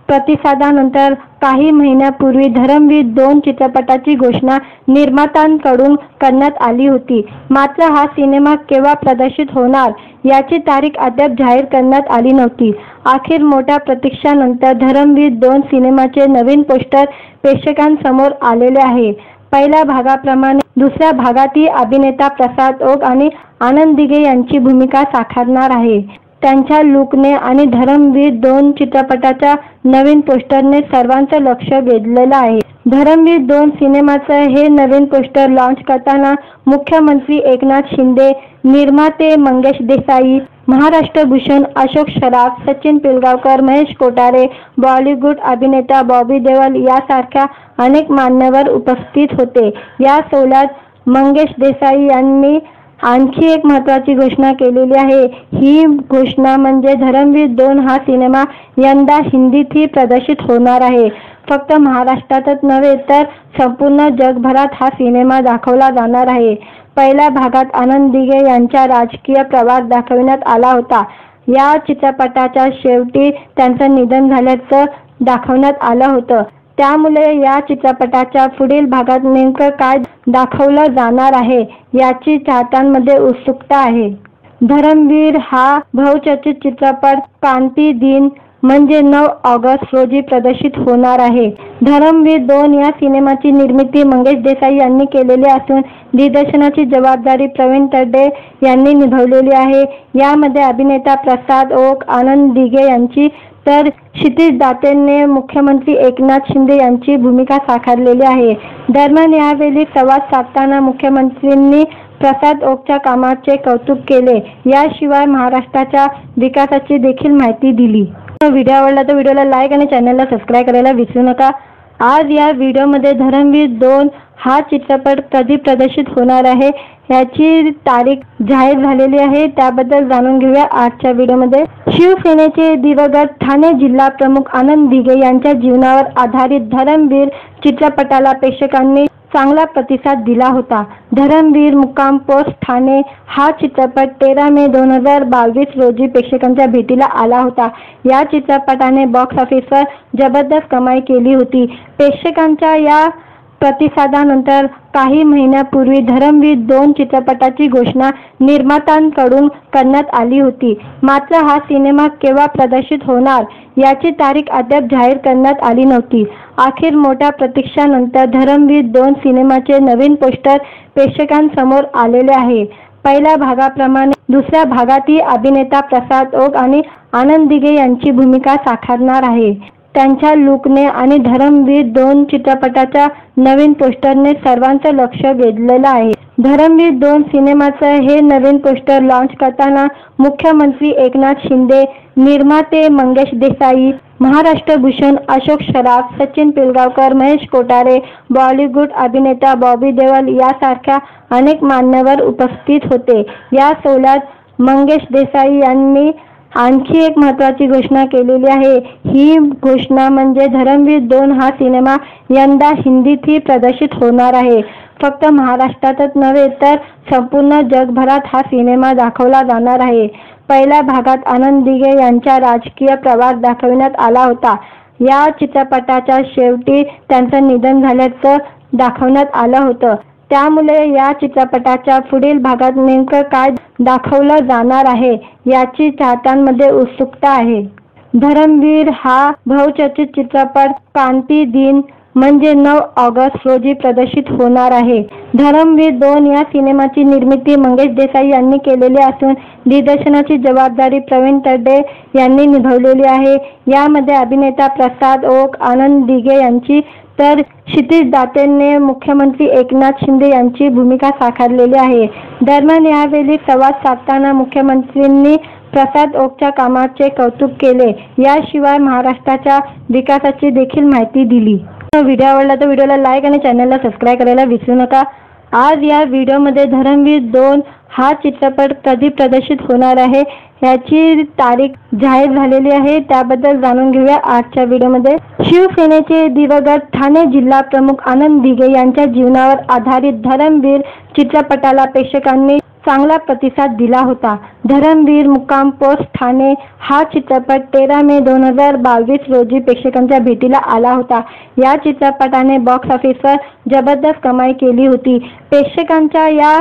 प्रतिसादानंतर काही महिन्यापूर्वी धर्मवीर 2 चित्रपटाची घोषणा निर्मात्यांकडून करण्यात आली होती. मात्र हा सिनेमा केव्हा प्रदर्शित होणार याची तारीख अद्याप जाहीर करण्यात आली नव्हती. अखेर मोठ्या प्रतीक्षेनंतर धर्मवीर 2 सिनेमाचे नवीन पोस्टर प्रेक्षकांसमोर आलेले आहे. पहिल्या भागाप्रमाणे दुसऱ्या भागातही अभिनेता प्रसाद ओक आणि आनंद दिघे यांची भूमिका साकारणार आहे. त्यांच्या लुकने आणि धर्मवीर 2 चित्रपटाच्या नवीन पोस्टरने सर्वांचं लक्ष वेधलेलं आहे. धर्मवीर 2 सिनेमाचं हे नवीन पोस्टर लॉन्च करताना मुख्यमंत्री एकनाथ शिंदे, निर्माते मंगेश देसाई, महाराष्ट्र भूषण अशोक सराफ, सचिन पिलगावकर, महेश कोठारे, बॉलिवूड अभिनेता बॉबी देओल यासारख्या अनेक मान्यवर उपस्थित होते. या सोहळ्यात मंगेश देसाई यांनी आणखी एक महत्त्वाची घोषणा केलेली आहे. ही घोषणा म्हणजे धर्मवीर 2 हा सिनेमा यंदा हिंदीतही प्रदर्शित होणार आहे. फक्त महाराष्ट्रातच नव्हे तर संपूर्ण जगभरात हा सिनेमा दाखवला जाणार आहे. पहिल्या भागात आनंद दिघे यांचा राजकीय प्रवास दाखविण्यात आला होता. या चित्रपटाच्या शेवटी त्यांचं निधन झाल्याचं दाखवण्यात आलं होतं. त्यामुळे या चित्रपटाच्या पुढील भागात नेमकं काय दाखवलं जाणार आहे याची चाहत्यांमध्ये उत्सुकता आहे. धर्मवीर हा बहुचर्चित चित्रपट क्रांती दिन म्हणजे 9 ऑगस्ट रोजी प्रदर्शित होणार आहे. धर्मवीर 2 या सिनेमाची निर्मिती मंगेश देसाई यांनी केलेली असून दिग्दर्शनाची जबाबदारी प्रवीण तरडे यांनी निभावलेली आहे. यामध्ये अभिनेता प्रसाद ओक, आनंद दिघे यांची तर क्षितिज दातेने मुख्यमंत्री एकनाथ शिंदे यांची भूमिका साकारलेली आहे. दरम्यान यावेळी संवाद साधताना मुख्यमंत्र्यांनी प्रसाद ओकच्या कामाचे कौतुक केले. याशिवाय महाराष्ट्राच्या विकासाची देखील माहिती दिली. व्हिडिओ आवडला तर व्हिडिओला लाईक आणि चॅनलला सबस्क्राईब करायला विसरू नका. आज या व्हिडिओमध्ये धर्मवीर 2 हा चित्रपट कधी प्रदर्शित होणार आहे याची तारीख जाहीर झालेली आहे. त्याबद्दल जाणून घेऊया आजच्या व्हिडिओमध्ये. शिवसेनेचे दिवंगत ठाणे जिल्हा प्रमुख आनंद दिघे यांच्या जीवनावर आधारित धर्मवीर चित्रपटाला प्रेक्षकांनी चांगला प्रतिसाद दिला होता. धर्मवीर मुक्काम पोस्ट ठाणे हा चित्रपट 13 मे 2022 रोजी प्रेक्षकांच्या भेटीला आला होता. या चित्रपटाने बॉक्स ऑफिसवर जबरदस्त कमाई केली होती. प्रेक्षकांच्या या प्रतिसादानंतर काही महिन्यापूर्वी धर्मवीर 2 चित्रपटाची घोषणा निर्मात्यांकडून करण्यात आली होती. मात्र हा सिनेमा केव्हा प्रदर्शित होणार याची तारीख अद्याप जाहीर करण्यात आली नव्हती. अखेर मोठ्या प्रतीक्षेनंतर धर्मवीर 2 सिनेमाचे नवीन पोस्टर प्रेक्षकांसमोर आलेले आहे. पहिल्या भागाप्रमाणे दुसऱ्या भागातही अभिनेता प्रसाद ओक आणि आनंद दिघे यांची भूमिका साकारणार आहे. त्यांच्या लुकने आणि धर्मवीर 2 चित्रपटाच्या नवीन पोस्टरने सर्वांचं लक्ष वेधलेलं आहे. धर्मवीर 2 सिनेमाचं हे नवीन पोस्टर लॉन्च करताना मुख्यमंत्री एकनाथ शिंदे, निर्माते मंगेश देसाई, महाराष्ट्र भूषण अशोक सराफ, सचिन पिलगावकर, महेश कोठारे, बॉलिवूड अभिनेता बॉबी देओल यासारख्या अनेक मान्यवर उपस्थित होते. या सोहळ्यात मंगेश देसाई यांनी आणखी एक महत्त्वाची घोषणा केलेली आहे. ही घोषणा म्हणजे धर्मवीर 2 हा सिनेमा यंदा हिंदीतही प्रदर्शित होणार आहे. फक्त महाराष्ट्रातच नव्हे तर संपूर्ण जगभरात हा सिनेमा दाखवला जाणार आहे. पहिल्या भागात आनंद दिघे यांचा राजकीय प्रवास दाखविण्यात आला होता. या चित्रपटाच्या शेवटी त्यांचं निधन झाल्याचं दाखवण्यात आलं होतं. त्यामुळे या चित्रपटाच्या पुढील भागात नेमकं काय दाखवलं जाणार आहे याची चाहत्यांमध्ये उत्सुकता आहे. धर्मवीर हा बहुचर्चित चित्रपट क्रांती दिन म्हणजे 9 ऑगस्ट रोजी प्रदर्शित होणार आहे. धर्मवीर 2 या सिनेमाची निर्मिती मंगेश देसाई यांनी केलेली असून दिग्दर्शनाची जबाबदारी प्रवीण तरडे यांनी निभावलेली आहे. यामध्ये अभिनेता प्रसाद ओक, आनंद दिघे यांची तर क्षितिज दातेने मुख्यमंत्री एकनाथ शिंदे यांची भूमिका साकारलेली आहे. दरम्यान यावेळी संवाद साधताना मुख्यमंत्र्यांनी प्रसाद ओकच्या कामाचे कौतुक केले. याशिवाय महाराष्ट्राच्या विकासाची देखील माहिती दिली. व्हिडिओ आवडला तर व्हिडिओला लाईक आणि चॅनलला सबस्क्राईब करायला विसरू नका. आज या व्हिडिओमध्ये धर्मवीर 2 हा चित्रपट कधी प्रदर्शित होणार आहे याची तारीख जाहीर झालेली आहे. त्याबद्दल जाणून घेऊया आजच्या व्हिडिओमध्ये. शिवसेनेचे दिवंगत ठाणे जिल्हा प्रमुख आनंद दिघे यांच्या जीवनावर आधारित धर्मवीर चित्रपटाला प्रेक्षकांनी चांगला प्रतिसाद दिला होता. धर्मवीर मुक्काम पोस्ट ठाणे हा चित्रपट 13 मे 2022 रोजी प्रेक्षकांच्या भेटीला आला होता. या चित्रपटाने बॉक्स ऑफिसवर जबरदस्त कमाई केली होती. प्रेक्षकांच्या या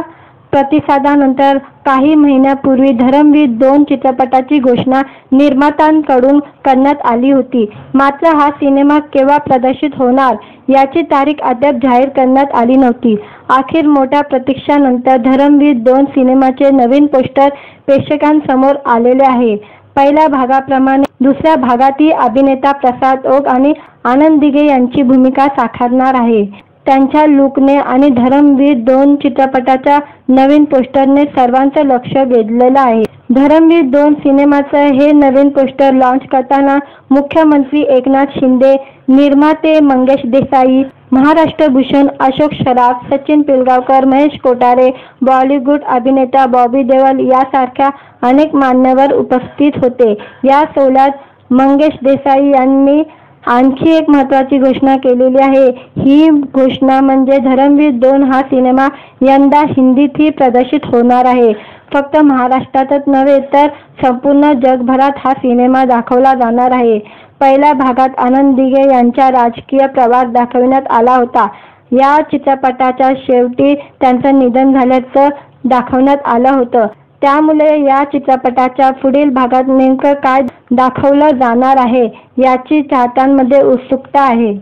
प्रतिसादानंतर काही महिन्यापूर्वी धर्मवीर 2 चित्रपटाची घोषणा निर्मात्यांकडून करण्यात आली होती. मात्र हा सिनेमा केव्हा प्रदर्शित होणार याची तारीख अद्याप जाहीर करण्यात आली नव्हती. अखेर मोठ्या प्रतीक्षेनंतर धर्मवीर 2 सिनेमाचे नवीन पोस्टर प्रेक्षकांसमोर आलेले आहे. पहिल्या भागाप्रमाणे दुसऱ्या भागातही अभिनेता प्रसाद ओक आणि आनंद दिघे यांची भूमिका साकारणार आहे. त्यांच्या लुकने आणि धर्मवीर 2 चित्रपटाच्या नवीन पोस्टरने सर्वांचं लक्ष वेधलेलं आहे. धर्मवीर 2 सिनेमाचं हे नवीन पोस्टर लॉन्च करताना मुख्यमंत्री एकनाथ शिंदे, निर्माते मंगेश देसाई, महाराष्ट्र भूषण अशोक सराफ, सचिन पिलगावकर, महेश कोठारे, बॉलिवूड अभिनेता बॉबी देओल यासारख्या अनेक मान्यवर उपस्थित होते. या सोहळ्यात मंगेश देसाई यांनी आणखी एक महत्त्वाची घोषणा केलेली आहे. ही घोषणा म्हणजे धर्मवीर 2 हा सिनेमा यंदा हिंदीतही प्रदर्शित होणार आहे. फक्त महाराष्ट्रातच नव्हे तर संपूर्ण जगभरात हा सिनेमा दाखवला जाणार आहे. पहिल्या भागात आनंद दिघे यांचा राजकीय प्रवास दाखविण्यात आला होता. या चित्रपटाच्या शेवटी त्यांचं निधन झाल्याचं दाखवण्यात आलं होतं. त्यामुळे या चित्रपटाच्या पुढील भागात नेमकं काय दाखवलं जाणार आहे याची चाहत्यांमध्ये उत्सुकता आहे.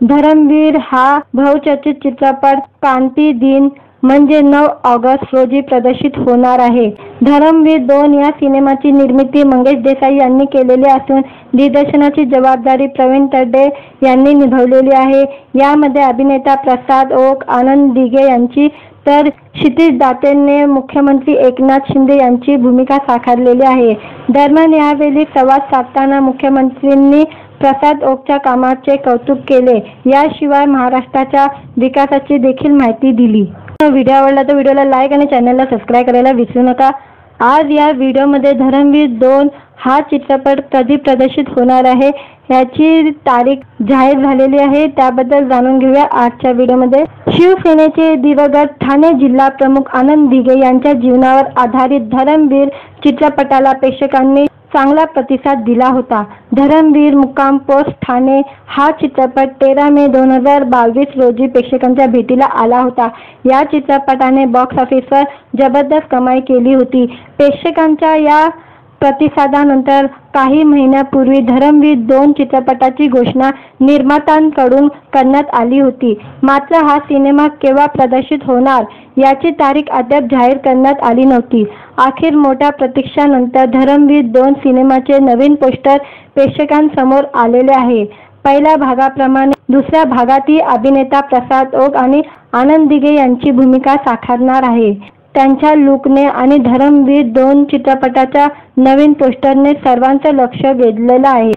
धर्मवीर हा बहुचर्चित चित्रपट क्रांती दिन म्हणजे 9 ऑगस्ट रोजी प्रदर्शित होणार आहे. धर्मवीर 2 या सिनेमाची निर्मिती मंगेश देसाई यांनी केलेली असून दिग्दर्शनाची जबाबदारी प्रवीण तरडे यांनी निभावलेली आहे. यामध्ये अभिनेता प्रसाद ओक, आनंद दिघे यांची तर क्षितिज दातेने मुख्यमंत्री एकनाथ शिंदे यांची भूमिका साकारलेली आहे. दरम्यान यावेळी संवाद साधताना मुख्यमंत्र्यांनी प्रसाद ओकच्या कामाचे कौतुक केले. याशिवाय महाराष्ट्राच्या विकासाची देखील माहिती दिली. व्हिडिओ आवडला तर व्हिडिओला लाईक आणि चॅनलला सबस्क्राईब करायला विसरू नका. आज या व्हिडिओमध्ये धर्मवीर 2 हा चित्रपट कधी प्रदर्शित होणार आहे याची तारीख जाहीर झालेली आहे. त्याबद्दल जाणून घेऊया आजच्या व्हिडिओमध्ये. शिवसेनेचे दिवंगत ठाणे जिल्हा प्रमुख आनंद दिघे यांच्या जीवनावर आधारित धर्मवीर चित्रपटाला प्रेक्षकांनी चांगला प्रतिसाद दिला होता. धर्मवीर मुक्काम पोस्ट ठाणे हा चित्रपट 13 मे 2022 रोजी प्रेक्षकांच्या भेटीला आला होता. या चित्रपटाने बॉक्स ऑफिसवर जबरदस्त कमाई केली होती. प्रेक्षकांच्या या प्रतिसादानंतर काही महिन्यापूर्वी धर्मवीर 2 चित्रपटाची घोषणा निर्मात्यांकडून करण्यात आली होती. मात्र हा सिनेमा केव्हा प्रदर्शित होणार याची तारीख अद्याप जाहीर करण्यात आली नव्हती. अखेर मोठ्या प्रतीक्षेनंतर धर्मवीर 2 सिनेमाचे नवीन पोस्टर प्रेक्षकांसमोर आलेले आहे. पहिल्या भागाप्रमाणे दुसऱ्या भागातही अभिनेता प्रसाद ओक आणि आनंद दिघे यांची भूमिका साकारणार आहे. त्यांच्या लुकने आणि धर्मवीर 2 चित्रपटाच्या नवीन पोस्टरने सर्वांचं लक्ष वेधलेलं आहे.